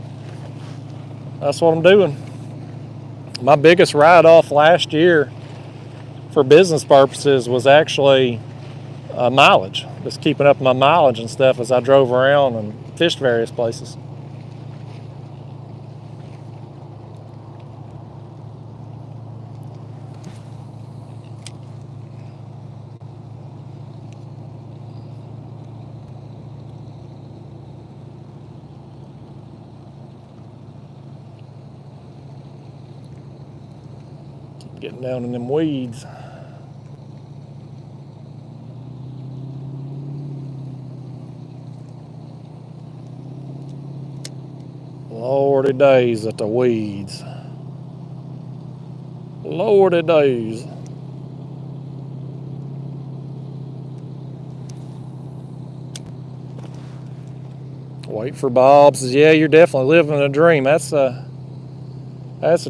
Speaker 1: that's what I'm doing. My biggest write-off last year for business purposes was actually mileage. Just keeping up my mileage and stuff as I drove around and fished various places. Getting down in them weeds. Lordy days at the weeds. Lordy days. Wait for Bob says, yeah, you're definitely living a dream. That's the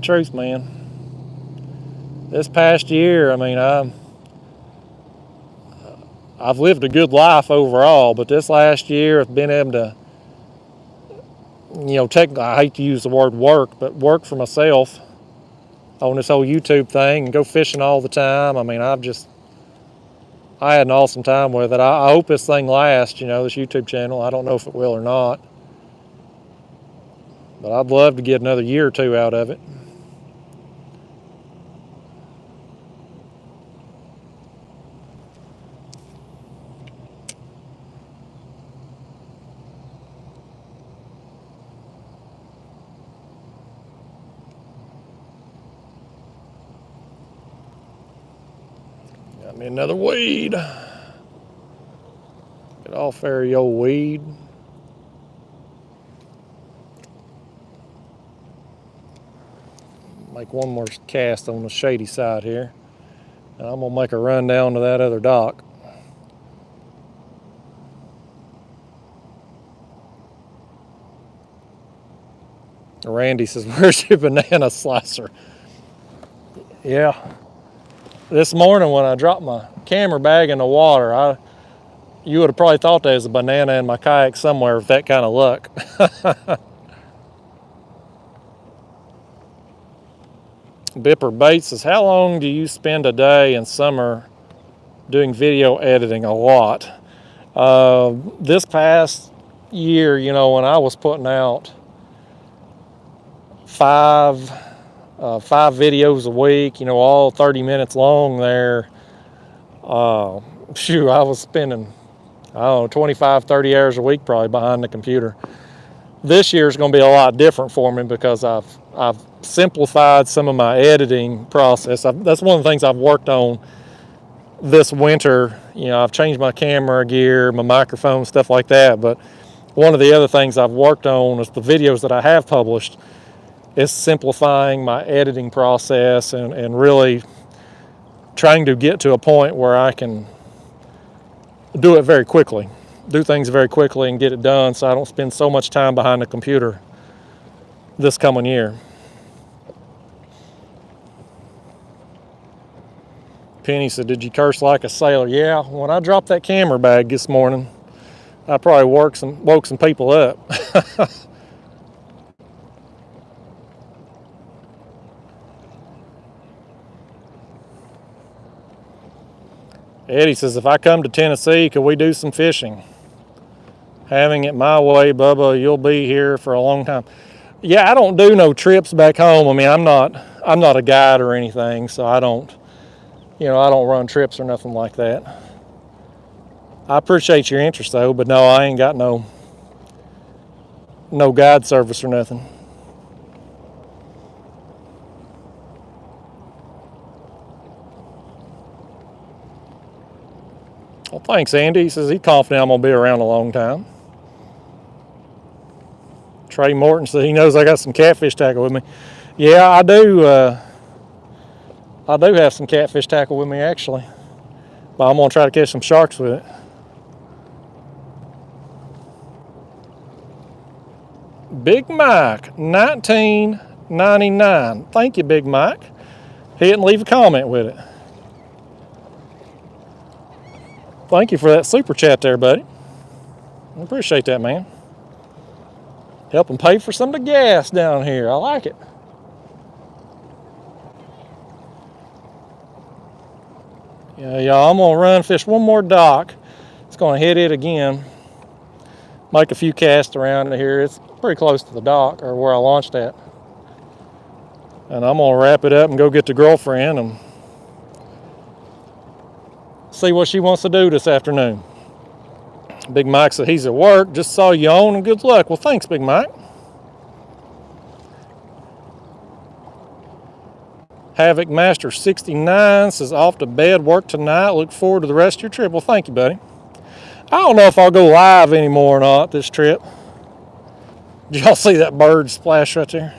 Speaker 1: truth, man. This past year, I mean, I've lived a good life overall, but this last year I've been able to, you know, I hate to use the word work, but work for myself on this whole YouTube thing and go fishing all the time. I mean, I had an awesome time with it. I hope this thing lasts, you know, this YouTube channel. I don't know if it will or not, but I'd love to get another year or two out of it. Got me another weed. Get off there, you old weed. Make one more cast on the shady side here. And I'm gonna make a run down to that other dock. Randy says, where's your banana slicer? Yeah. This morning when I dropped my camera bag in the water, you would have probably thought there was a banana in my kayak somewhere with that kind of luck. Bipper Bates says, how long do you spend a day in summer doing video editing? A lot. This past year, you know, when I was putting out five videos a week, you know, all 30 minutes long there, I was spending, I don't know, 25, 30 hours a week probably behind the computer. This year is going to be a lot different for me because I've simplified some of my editing process. That's one of the things I've worked on this winter. You know, I've changed my camera gear, my microphone, stuff like that. But one of the other things I've worked on is the videos that I have published is simplifying my editing process and really trying to get to a point where I can do it very quickly, do things very quickly and get it done so I don't spend so much time behind the computer this coming year. Penny said, did you curse like a sailor? Yeah, when I dropped that camera bag this morning, I probably woke some people up. Eddie says, if I come to Tennessee, could we do some fishing? Having it my way, Bubba, you'll be here for a long time. Yeah, I don't do no trips back home. I mean, I'm not a guide or anything, so I don't run trips or nothing like that. I appreciate your interest though, but no, I ain't got no guide service or nothing. Well, thanks, Andy. He says he's confident I'm gonna be around a long time. Trey Morton said he knows I got some catfish tackle with me. Yeah, I do. I do have some catfish tackle with me actually, but I'm gonna try to catch some sharks with it. Big Mike, 1999. Thank you, Big Mike. Hit and leave a comment with it. Thank you for that super chat there, buddy. I appreciate that, man. Helping pay for some of the gas down here. I like it. Yeah, y'all, I'm gonna run fish one more dock. It's gonna hit it again. Make a few casts around here. It's pretty close to the dock or where I launched at. And I'm gonna wrap it up and go get the girlfriend and see what she wants to do this afternoon. Big Mike said he's at work. Just saw you on and good luck. Well, thanks, Big Mike. Havoc Master 69 says off to bed, work tonight. Look forward to the rest of your trip. Well, thank you, buddy. I don't know if I'll go live anymore or not this trip. Did y'all see that bird splash right there?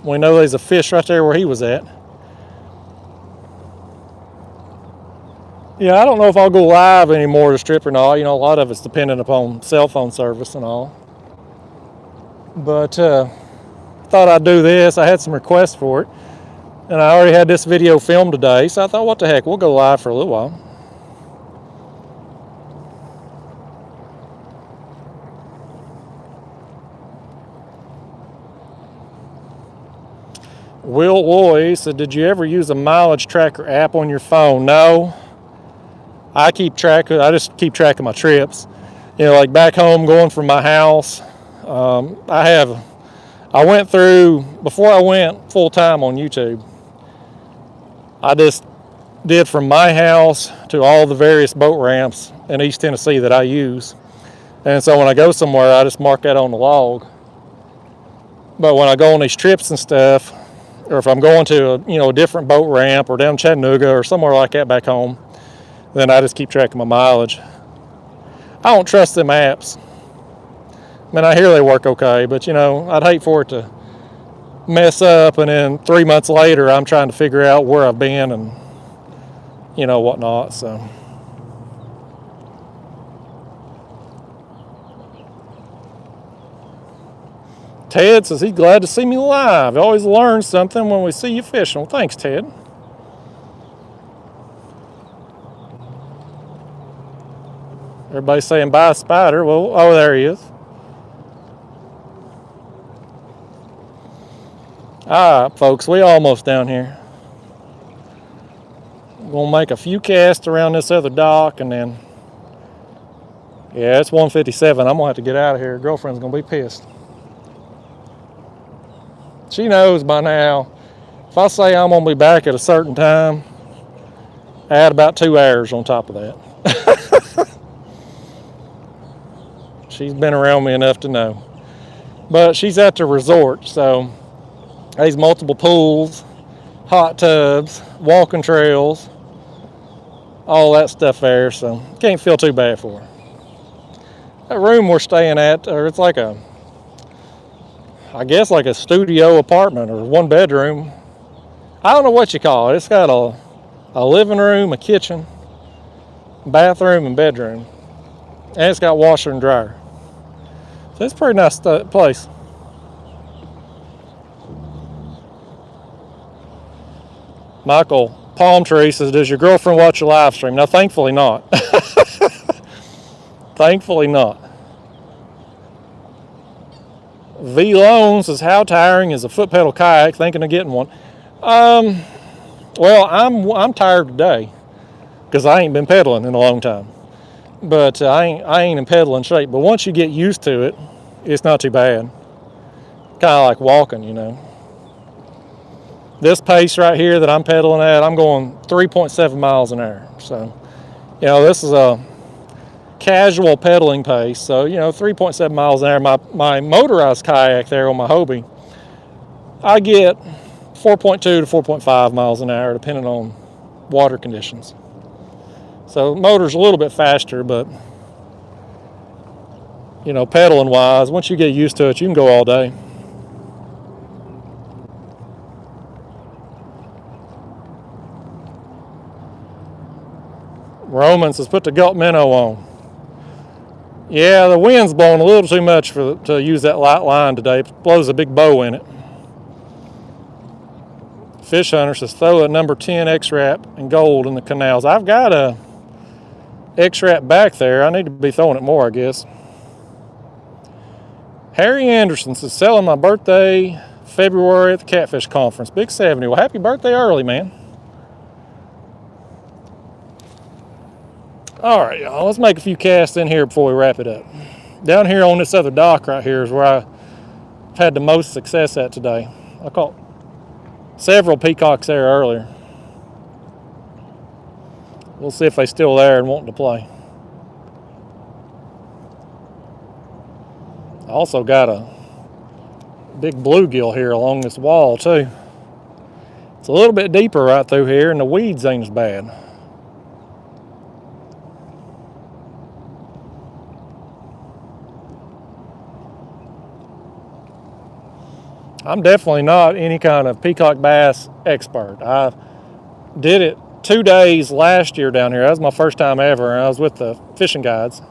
Speaker 1: We know there's a fish right there where he was at. Yeah, I don't know if I'll go live anymore this trip or not. You know, a lot of it's dependent upon cell phone service and all. But thought I'd do this. I had some requests for it. And I already had this video filmed today. So I thought, what the heck, we'll go live for a little while. Will Loy said, did you ever use a mileage tracker app on your phone? No. I just keep track of my trips. You know, like back home going from my house. I went through, before I went full time on YouTube, I just did from my house to all the various boat ramps in East Tennessee that I use. And so when I go somewhere, I just mark that on the log. But when I go on these trips and stuff, or if I'm going to a different boat ramp or down Chattanooga or somewhere like that back home, then I just keep track of my mileage. I don't trust them apps. I mean, I hear they work okay, but I'd hate for it to mess up and then 3 months later I'm trying to figure out where I've been and whatnot. So Ted says he's glad to see me live. Always learn something when we see you fishing. Well, thanks, Ted. Everybody's saying bye, Spider. Well, oh, there he is. All right, folks, we almost down here. We'll make a few casts around this other dock, and then, yeah, it's 1:57. I'm gonna have to get out of here. Girlfriend's gonna be pissed. She knows by now. If I say I'm gonna be back at a certain time, add about 2 hours on top of that. She's been around me enough to know. But she's at the resort, so there's multiple pools, hot tubs, walking trails, all that stuff there, so can't feel too bad for her. That room we're staying at, or it's like I guess like a studio apartment or 1 bedroom. I don't know what you call it. It's got a living room, a kitchen, bathroom, and bedroom. And it's got washer and dryer. So it's a pretty nice place. Michael Palm Tree says, does your girlfriend watch your live stream? No, thankfully not. Thankfully not. V Lone says, how tiring is a foot pedal kayak? Thinking of getting one. Well, I'm tired today because I ain't been pedaling in a long time. But I ain't in pedaling shape. But once you get used to it, it's not too bad. Kind of like walking, you know. This pace right here that I'm pedaling at, I'm going 3.7 miles an hour. So, you know, this is a casual pedaling pace. So, you know, 3.7 miles an hour. My motorized kayak there on my Hobie, I get 4.2 to 4.5 miles an hour depending on water conditions. So motor's a little bit faster, but, you know, pedaling wise, once you get used to it, you can go all day. Roman says, put the Gulp Minnow on. Yeah, the wind's blowing a little too much to use that light line today. It blows a big bow in it. Fish Hunter says, throw a number 10 X-Wrap and gold in the canals. I've got a X-Wrap back there. I need to be throwing it more, I guess. Harry Anderson says, selling my birthday February at the Catfish Conference. Big 70. Well, happy birthday early, man. All right, y'all, let's make a few casts in here before we wrap it up. Down here on this other dock right here is where I've had the most success at today. I caught several peacocks there earlier. We'll see if they're still there and wanting to play. I also got a big bluegill here along this wall too. It's a little bit deeper right through here and the weeds ain't as bad. I'm definitely not any kind of peacock bass expert. I did it 2 days last year down here. That was my first time ever, and I was with the fishing guides.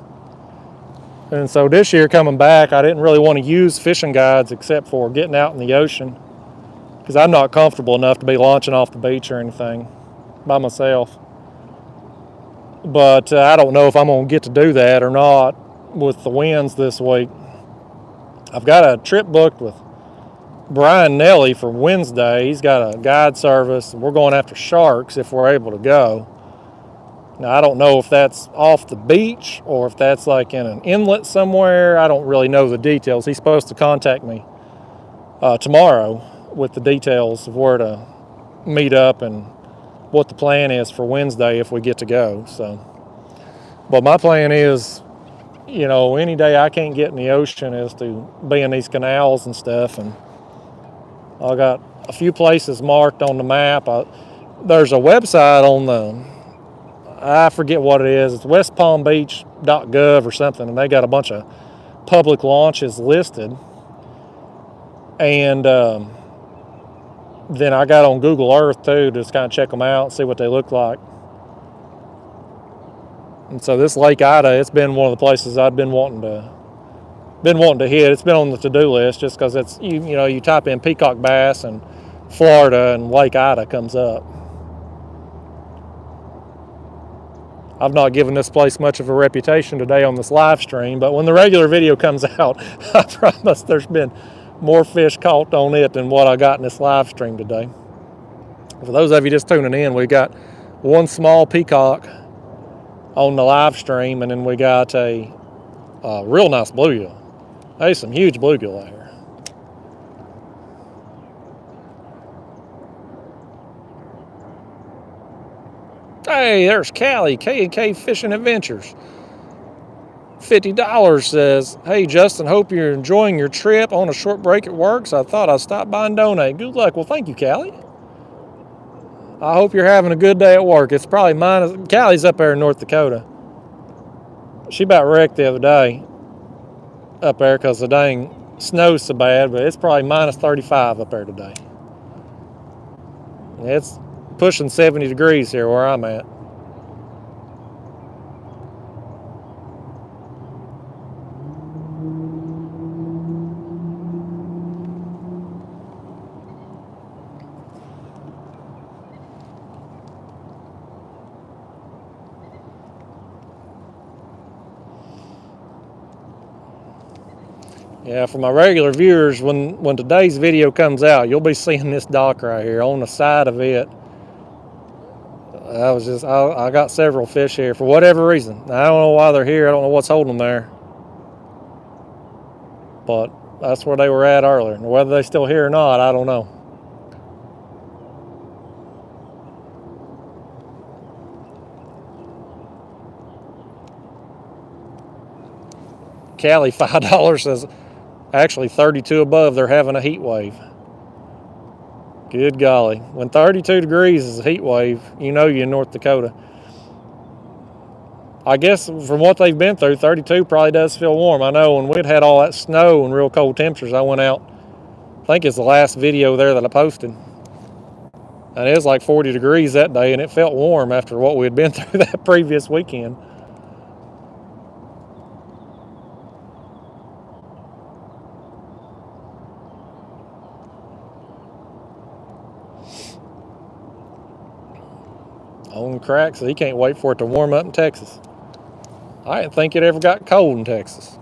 Speaker 1: And so this year coming back, I didn't really want to use fishing guides except for getting out in the ocean because I'm not comfortable enough to be launching off the beach or anything by myself. But I don't know if I'm going to get to do that or not with the winds this week. I've got a trip booked with Brian Nelly for Wednesday. He's got a guide service. We're going after sharks if we're able to go. Now, I don't know if that's off the beach or if that's like in an inlet somewhere. I don't really know the details. He's supposed to contact me tomorrow with the details of where to meet up and what the plan is for Wednesday if we get to go. So, but my plan is, you know, any day I can't get in the ocean is to be in these canals and stuff. And I got a few places marked on the map. There's a website on I forget what it is. It's westpalmbeach.gov or something, and they got a bunch of public launches listed. And then I got on Google Earth too to just kind of check them out and see what they look like. And so this Lake Ida, it's been one of the places I've been wanting to hit. It's been on the to-do list just because it's you know you type in peacock bass and Florida and Lake Ida comes up. I've not given this place much of a reputation today on this live stream, but when the regular video comes out, I promise there's been more fish caught on it than what I got in this live stream today. For those of you just tuning in, we got one small peacock on the live stream, and then we got a real nice bluegill. There's some huge bluegill out here. Hey, there's Callie, K&K Fishing Adventures. $50 says, hey, Justin, hope you're enjoying your trip on a short break at work, so I thought I'd stop by and donate. Good luck. Well, thank you, Callie. I hope you're having a good day at work. It's probably minus... Callie's up there in North Dakota. She about wrecked the other day up there because the dang snow's so bad, but it's probably minus 35 up there today. It's pushing 70 degrees here where I'm at. Yeah, for my regular viewers, when today's video comes out, you'll be seeing this dock right here. On the side of it, I got several fish here for whatever reason. I don't know why they're here. I don't know what's holding them there. But that's where they were at earlier. And whether they're still here or not, I don't know. Cali, $5 says, actually 32 above, they're having a heat wave. Good golly. When 32 degrees is a heat wave, you know you're in North Dakota. I guess from what they've been through, 32 probably does feel warm. I know when we'd had all that snow and real cold temperatures, I went out, I think it's the last video there that I posted. And it was like 40 degrees that day, and it felt warm after what we had been through that previous weekend. On crack, so he can't wait for it to warm up in Texas. I didn't think it ever got cold in Texas.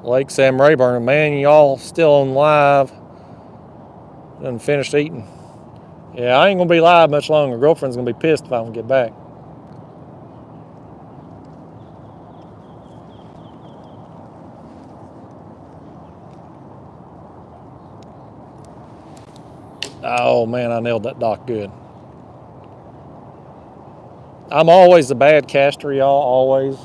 Speaker 1: Lake Sam Rayburn, man, y'all still on live. Done finished eating. Yeah, I ain't gonna be live much longer. Girlfriend's gonna be pissed if I don't get back. Oh man, I nailed that dock good. I'm always a bad caster, y'all, always.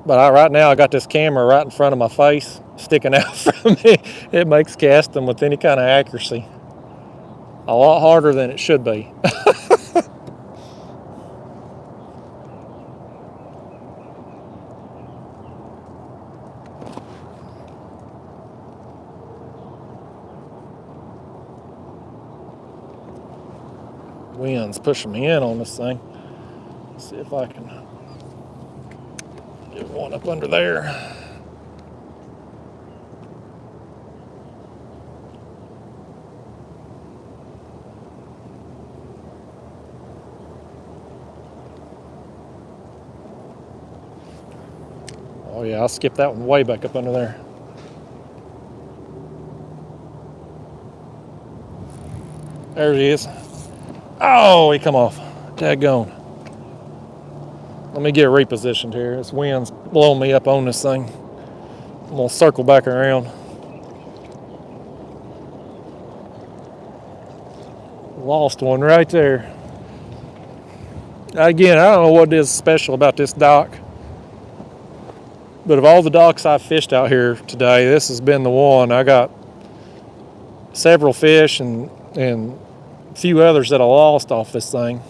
Speaker 1: But right now I got this camera right in front of my face, sticking out from me. It makes casting with any kind of accuracy a lot harder than it should be. Wind's pushing me in on this thing. Let's see if I can get one up under there. Oh yeah, I'll skip that one way back up under there. There he is. Oh, he come off. Daggone. Let me get repositioned here. This wind's blowing me up on this thing. I'm gonna circle back around. Lost one right there. Again, I don't know what is special about this dock, but of all the docks I've fished out here today, this has been the one. I got several fish and a few others that I lost off this thing.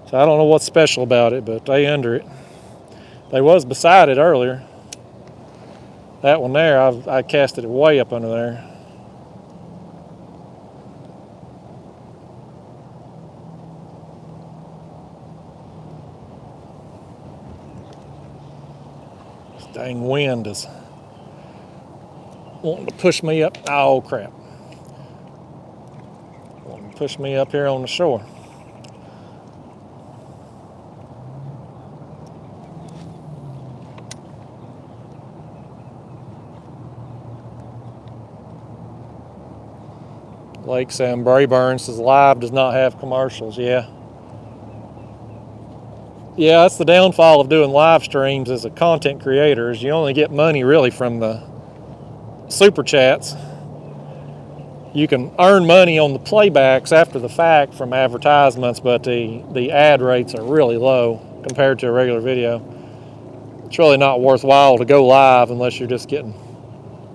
Speaker 1: So I don't know what's special about it, but they under it. They was beside it earlier. That one there, I casted it way up under there. This dang wind is wanting to push me up. Oh crap. Wanting to push me up here on the shore. Lake Sam Rayburn says live does not have commercials. Yeah, that's the downfall of doing live streams as a content creator, is you only get money really from the super chats. You can earn money on the playbacks after the fact from advertisements, but the ad rates are really low compared to a regular video. It's really not worthwhile to go live unless you're just getting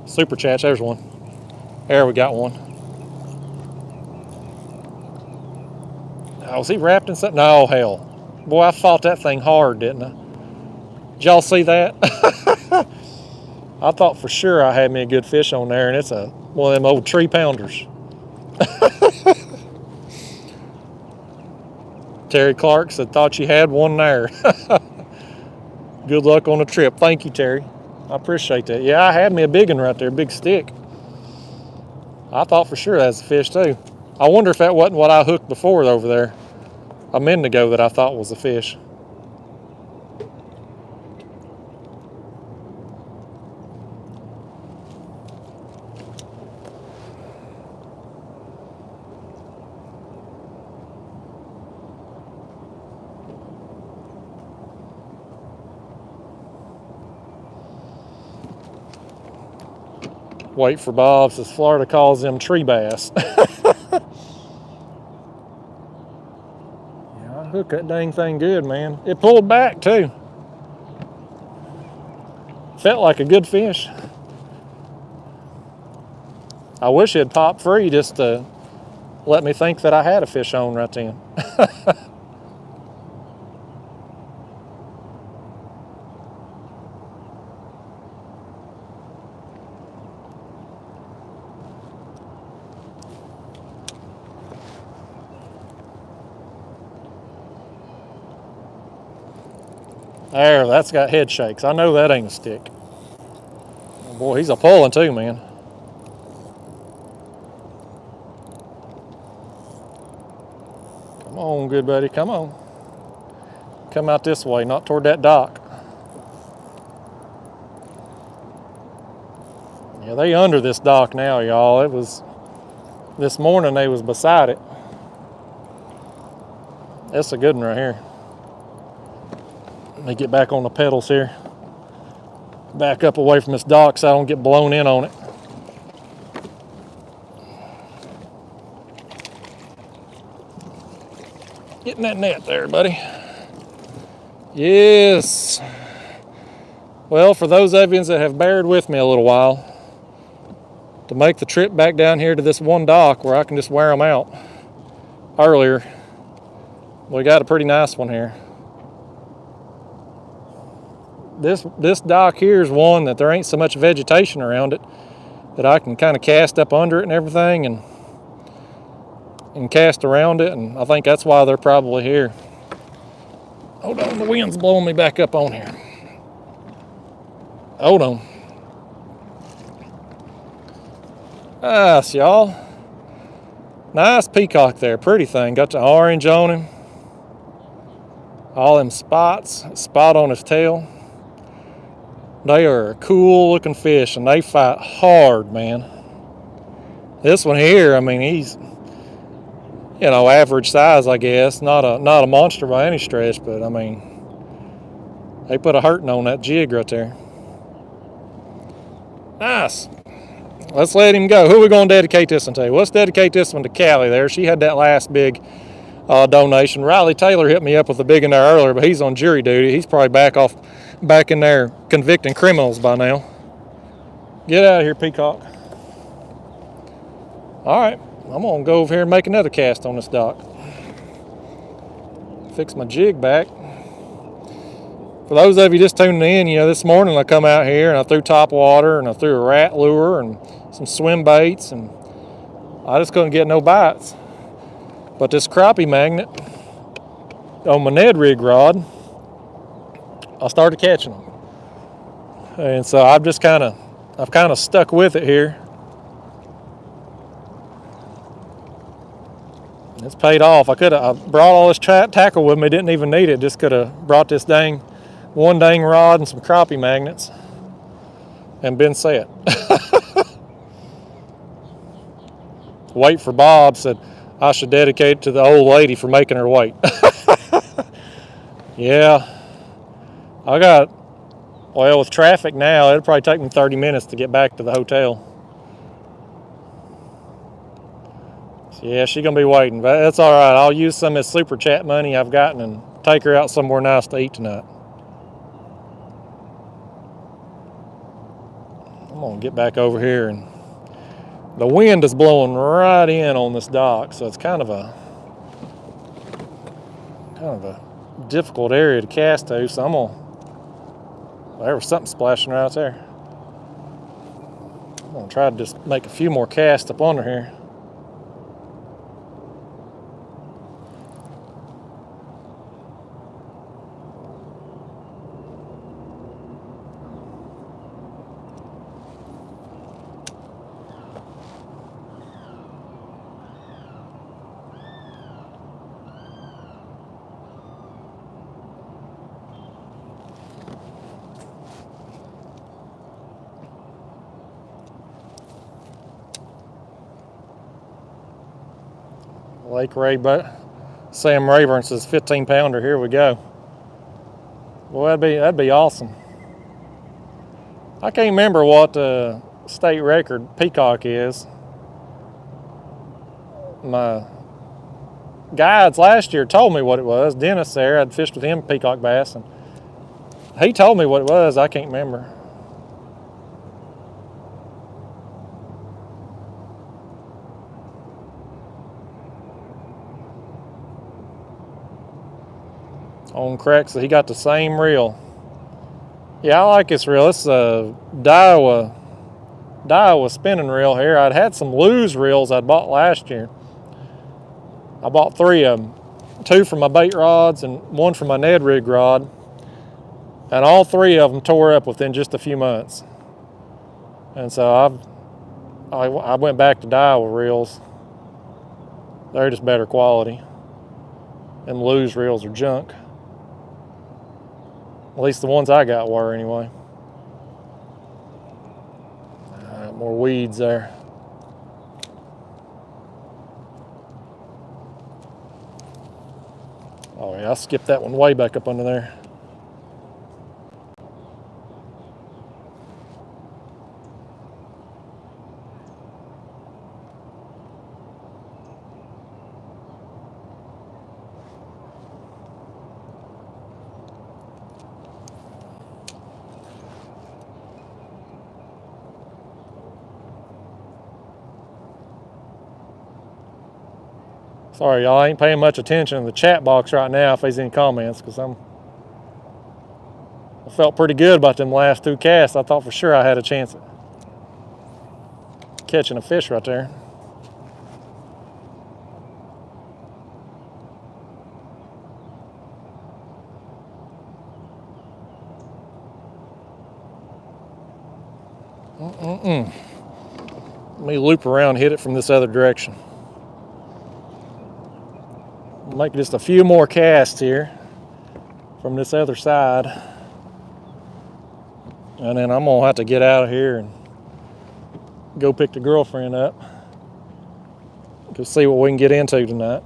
Speaker 1: super chats. There's one. There, we got one. Oh, was he wrapped in something? No, hell. Boy, I fought that thing hard, didn't I? Did y'all see that? I thought for sure I had me a good fish on there, and it's one of them old 3-pounders. Terry Clark said, thought you had one there. Good luck on the trip. Thank you, Terry. I appreciate that. Yeah, I had me a big one right there, big stick. I thought for sure that's a fish too. I wonder if that wasn't what I hooked before over there a minute ago that I thought was a fish. Wait for Bob, says Florida calls them tree bass. Yeah, I hooked that dang thing good, man. It pulled back too. Felt like a good fish. I wish it'd pop free just to let me think that I had a fish on right then. There, that's got head shakes. I know that ain't a stick. Oh boy, he's a pulling too, man. Come on, good buddy, come on. Come out this way, not toward that dock. Yeah, they under this dock now, y'all. It was, this morning they was beside it. That's a good one right here. Let me get back on the pedals here. Back up away from this dock so I don't get blown in on it. Get in that net there, buddy. Yes. Well, for those of you that have bared with me a little while, to make the trip back down here to this one dock where I can just wear them out earlier, we got a pretty nice one here. This dock here is one that there ain't so much vegetation around it that I can kind of cast up under it and everything and cast around it, and I think that's why they're probably here. Hold on, the wind's blowing me back up on here. Hold on. Nice, y'all. Nice peacock there, pretty thing. Got the orange on him. All them spots, spot on his tail. They are a cool looking fish and they fight hard, man. This one here, I mean, he's, you know, average size, I guess. Not a monster by any stretch, but I mean, they put a hurting on that jig right there. Nice. Let's let him go. Who are we going to dedicate this one to? Let's dedicate this one to Callie there. She had that last big donation. Riley Taylor hit me up with a big one there earlier, but he's on jury duty. He's probably back in there convicting criminals by now. Get out of here, Peacock. All right, I'm going to go over here and make another cast on this dock. Fix my jig back. For those of you just tuning in, you know, this morning I come out here and I threw top water and I threw a rat lure and some swim baits, and I just couldn't get no bites. But this crappie magnet on my Ned rig rod, I started catching them. And so I've kind of stuck with it here. It's paid off. I brought all this tackle with me, didn't even need it. Just could have brought this one dang rod and some crappie magnets and been set. Wait for Bob said I should dedicate it to the old lady for making her wait. Yeah. Well, with traffic now, it'll probably take me 30 minutes to get back to the hotel. So yeah, she's going to be waiting, but that's all right. I'll use some of this super chat money I've gotten and take her out somewhere nice to eat tonight. I'm going to get back over here, and the wind is blowing right in on this dock, so it's kind of a difficult area to cast to, so there was something splashing right there. I'm going to try to just make a few more casts up under here. Lake Ray, but Sam Rayburn says 15 pounder. Here we go. Well, that'd be awesome. I can't remember what state record Peacock is. My guides last year told me what it was. Dennis there, I'd fished with him peacock bass, and he told me what it was. I can't remember. On Craig, so he got the same reel. Yeah, I like this reel. It's a Daiwa spinning reel here. I'd had some Lew's reels I'd bought last year. I bought 3 of them. 2 for my bait rods and 1 for my Ned rig rod. And all 3 of them tore up within just a few months. And so I went back to Daiwa reels. They're just better quality. And Lew's reels are junk. At least the ones I got were anyway. More weeds there. Oh yeah, I skipped that one way back up under there. Sorry, y'all, I ain't paying much attention in the chat box right now if there's any comments, because I felt pretty good about them last 2 casts. I thought for sure I had a chance at catching a fish right there. Let me loop around and hit it from this other direction. Make just a few more casts here from this other side, and then I'm gonna have to get out of here and go pick the girlfriend up. Go see what we can get into tonight.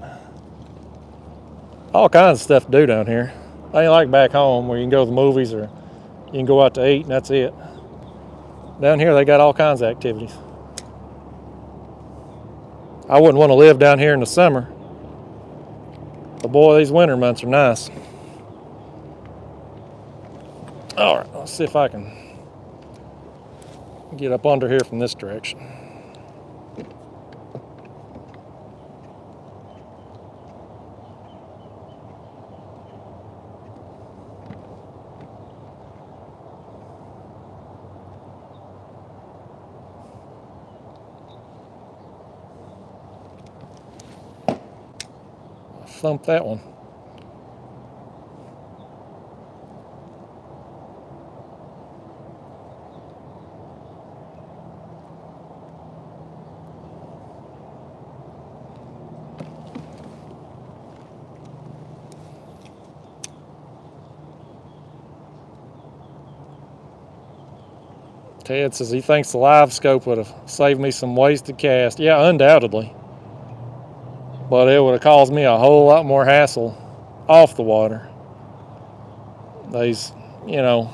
Speaker 1: All kinds of stuff to do down here. Ain't like back home where you can go to the movies or you can go out to eat and that's it. Down here they got all kinds of activities. I wouldn't want to live down here in the summer. But boy, these winter months are nice. All right, let's see if I can get up under here from this direction. Thump that one. Ted says he thinks the live scope would have saved me some wasted cast. Yeah, undoubtedly. But it would have caused me a whole lot more hassle off the water. These, you know,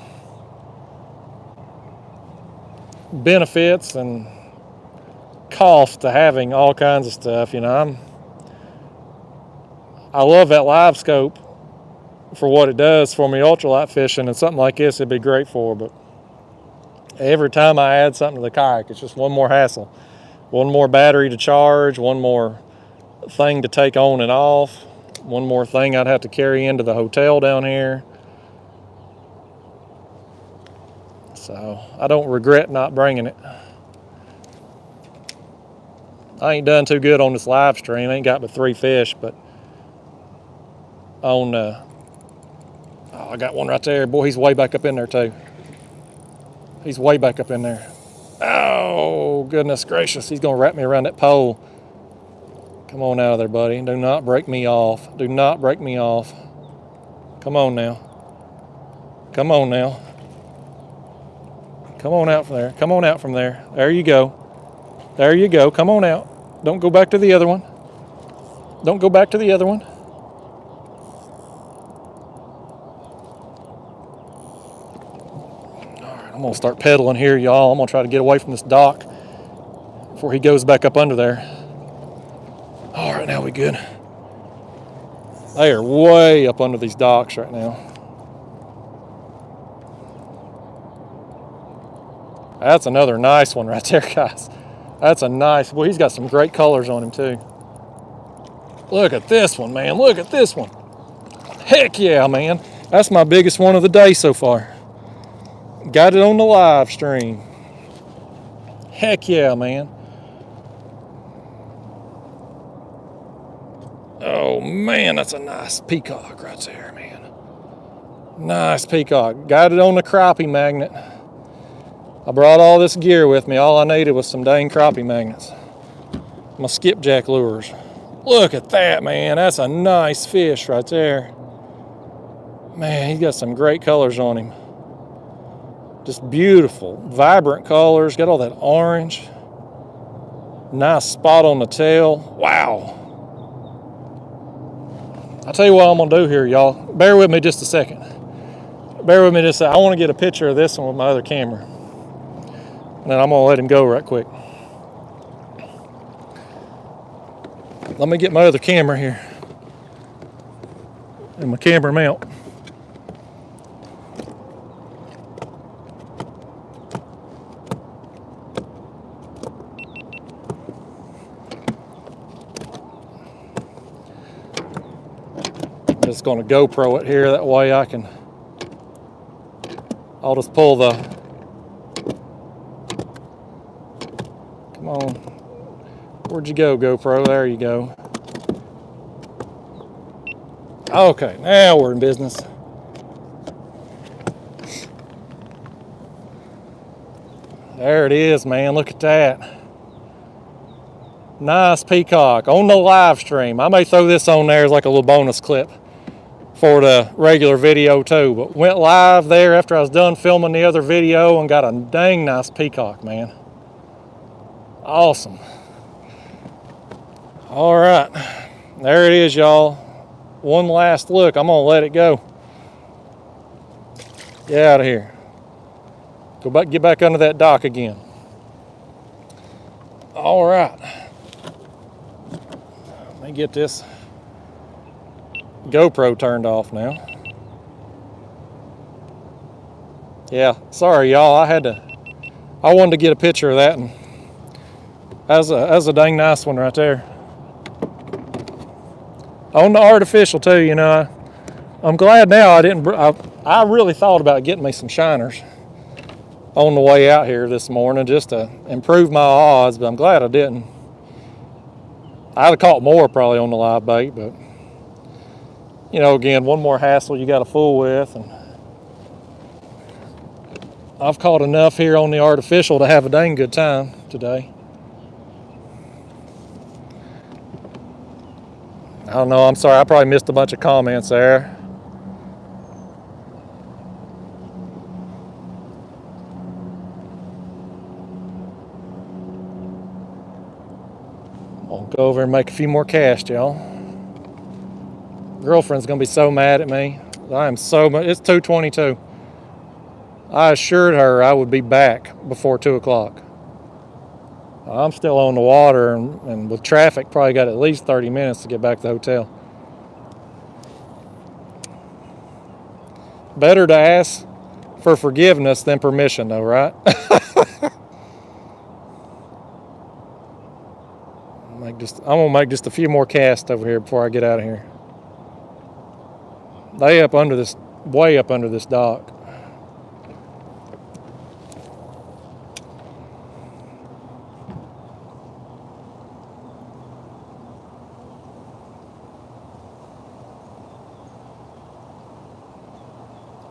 Speaker 1: benefits and cost to having all kinds of stuff. You know, I love that live scope for what it does for me ultralight fishing, and something like this it'd be great for. But every time I add something to the kayak, it's just one more hassle, one more battery to charge, one more thing to take on and off, one more thing I'd have to carry into the hotel down here. So I don't regret not bringing it. I ain't done too good on this live stream. I ain't got but 3 fish, but on I got one right there. Boy, he's way back up in there too. He's way back up in there. Oh, goodness gracious. He's gonna wrap me around that pole. Come on out of there, buddy. Do not break me off. Do not break me off. Come on now. Come on now. Come on out from there. Come on out from there. There you go. There you go. Come on out. Don't go back to the other one. Don't go back to the other one. All right, I'm gonna start pedaling here, y'all. I'm gonna try to get away from this dock before he goes back up under there. All right, now we good. They are way up under these docks right now. That's another nice one right there, guys. That's a nice, well, he's got some great colors on him too. Look at this one, man. Look at this one. Heck yeah, man. That's my biggest one of the day so far. Got it on the live stream. Heck yeah, man. Oh man, that's a nice peacock right there, man. Nice peacock. Got it on the crappie magnet. I brought all this gear with me. All I needed was some dang crappie magnets. My skipjack lures. Look at that, man. That's a nice fish right there. Man, he's got some great colors on him. Just beautiful, vibrant colors. Got all that orange. Nice spot on the tail. Wow. I'll tell you what I'm going to do here, y'all. Bear with me just a second. Bear with me just a second. I want to get a picture of this one with my other camera. And then I'm going to let him go right quick. Let me get my other camera here. And my camera mount. Just going to GoPro it here, that way I'll just pull the, come on, where'd you go, GoPro? There you go. Okay, now we're in business. There it is, man, look at that. Nice peacock on the live stream. I may throw this on there as like a little bonus clip for the regular video too, but went live there after I was done filming the other video and got a dang nice peacock, man. Awesome. All right, there it is, y'all. One last look. I'm gonna let it go. Get out of here. Go back, get back under that dock again. All right. Let me get this GoPro turned off now. Yeah, sorry y'all, I wanted to get a picture of that, and that's a dang nice one right there. On the artificial too, you know. I'm glad now I really thought about getting me some shiners on the way out here this morning just to improve my odds, but I'm glad I didn't. I'd have caught more probably on the live bait, but you know, again, one more hassle you got to fool with, and I've caught enough here on the artificial to have a dang good time today. I don't know, I'm sorry, I probably missed a bunch of comments there. I'll go over and make a few more casts, y'all. Girlfriend's gonna be so mad at me. I am so much. It's 2:22. I assured her I would be back before 2 o'clock. I'm still on the water, and with traffic, probably got at least 30 minutes to get back to the hotel. Better to ask for forgiveness than permission, though, right? I'm gonna make just a few more casts over here before I get out of here. They up under this, way up under this dock.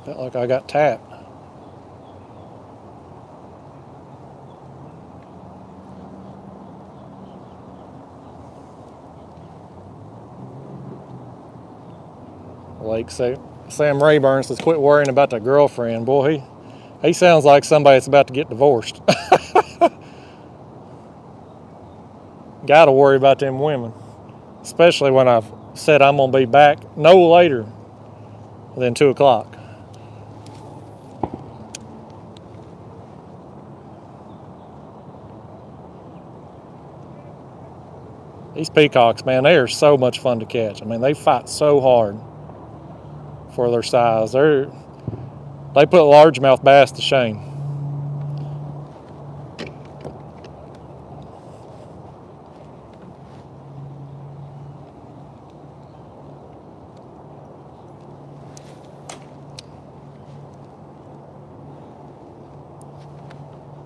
Speaker 1: Felt like I got tapped. Like Sam Rayburn says, quit worrying about the girlfriend. Boy, he sounds like somebody that's about to get divorced. Gotta worry about them women. Especially when I've said I'm gonna be back no later than 2 o'clock. These peacocks, man, they are so much fun to catch. I mean, they fight so hard for their size. They put largemouth bass to shame.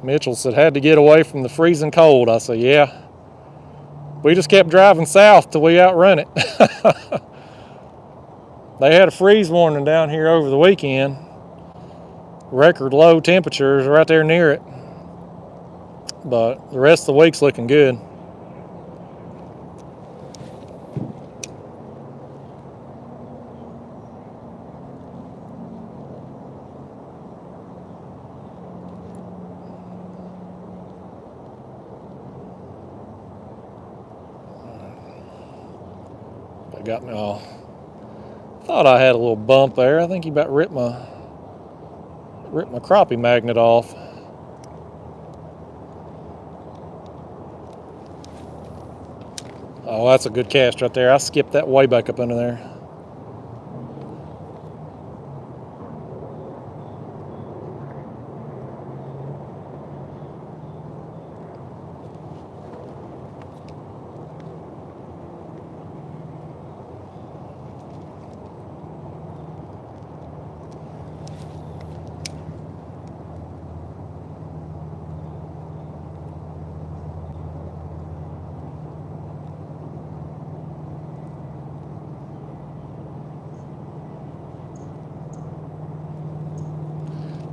Speaker 1: Mitchell said, had to get away from the freezing cold. I said, yeah. We just kept driving south till we outrun it. They had a freeze warning down here over the weekend. Record low temperatures right there near it. But the rest of the week's looking good. Got me all. Thought I had a little bump there. I think he about ripped my crappie magnet off. Oh, that's a good cast right there. I skipped that way back up under there.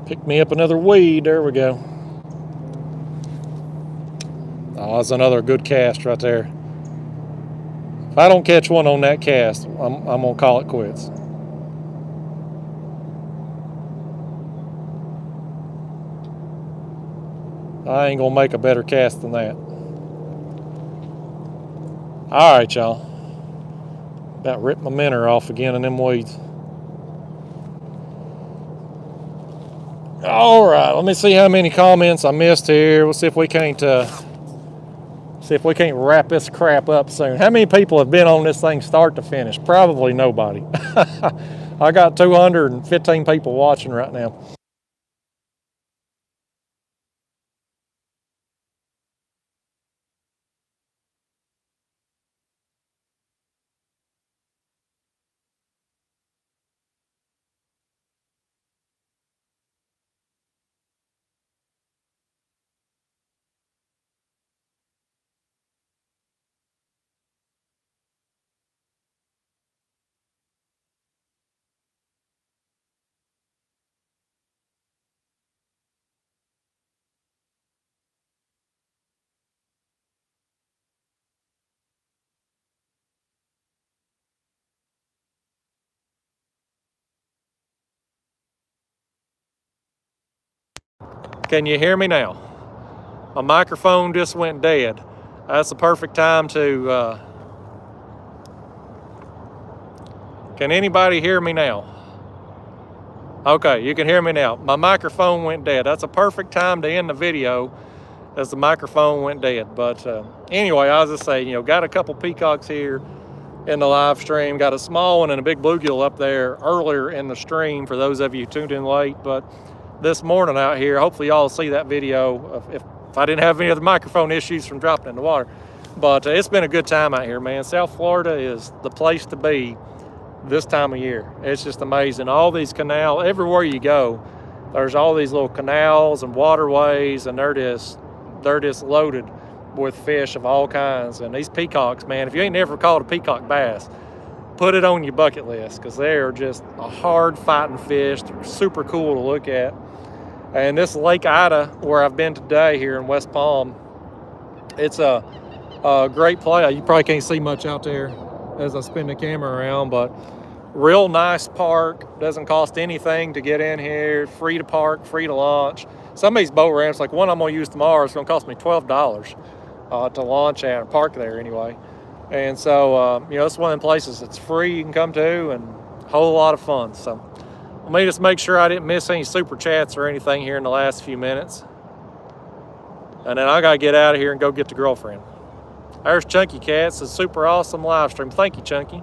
Speaker 1: Pick me up another weed. There we go. Oh, that's another good cast right there. If I don't catch one on that cast, I'm gonna call it quits. I ain't gonna make a better cast than that. All right, y'all. About ripped my minnow off again in them weeds. All right, let me see how many comments I missed here. We'll see if we can't wrap this crap up soon. How many people have been on this thing start to finish? Probably nobody. I got 215 people watching right now. Can you hear me now? My microphone just went dead. That's the perfect time to... Can anybody hear me now? Okay, you can hear me now. My microphone went dead. That's a perfect time to end the video as the microphone went dead. But anyway, I was just saying, got a couple peacocks here in the live stream. Got a small one and a big bluegill up there earlier in the stream for those of you tuned in late. But this morning out here, hopefully y'all see that video if I didn't have any other microphone issues from dropping in the water. But it's been a good time out here, man. South Florida is the place to be this time of year. It's just amazing. All these canals, everywhere you go, there's all these little canals and waterways, and they're just loaded with fish of all kinds. And these peacocks, man, if you ain't never caught a peacock bass, put it on your bucket list, because they're just a hard fighting fish. They're super cool to look at. And this Lake Ida, where I've been today here in West Palm, it's a great play. You probably can't see much out there as I spin the camera around, but real nice park. Doesn't cost anything to get in here. Free to park, free to launch. Some of these boat ramps, like one I'm going to use tomorrow, is going to cost me $12 to launch at, or park there anyway. And so, it's one of the places that's free you can come to, and a whole lot of fun. So let me just make sure I didn't miss any super chats or anything here in the last few minutes. And then I got to get out of here and go get the girlfriend. There's Chunky Cats, a super awesome live stream. Thank you, Chunky.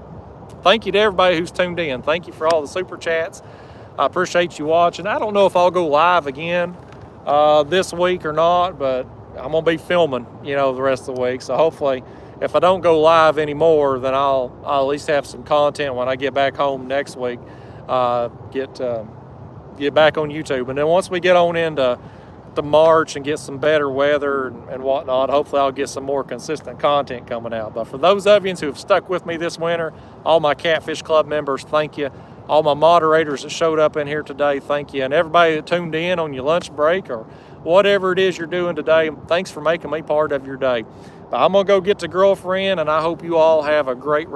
Speaker 1: Thank you to everybody who's tuned in. Thank you for all the super chats. I appreciate you watching. I don't know if I'll go live again this week or not, but I'm gonna be filming, you know, the rest of the week. So hopefully, if I don't go live anymore, then I'll at least have some content when I get back home next week. Get back on YouTube, and then once we get on into March and get some better weather and whatnot, hopefully I'll get some more consistent content coming out. But for those of you who have stuck with me this winter, all my Catfish Club members, thank you. All my moderators that showed up in here today, thank you. And everybody that tuned in on your lunch break or whatever it is you're doing today, thanks for making me part of your day. But I'm going to go get the girlfriend, and I hope you all have a great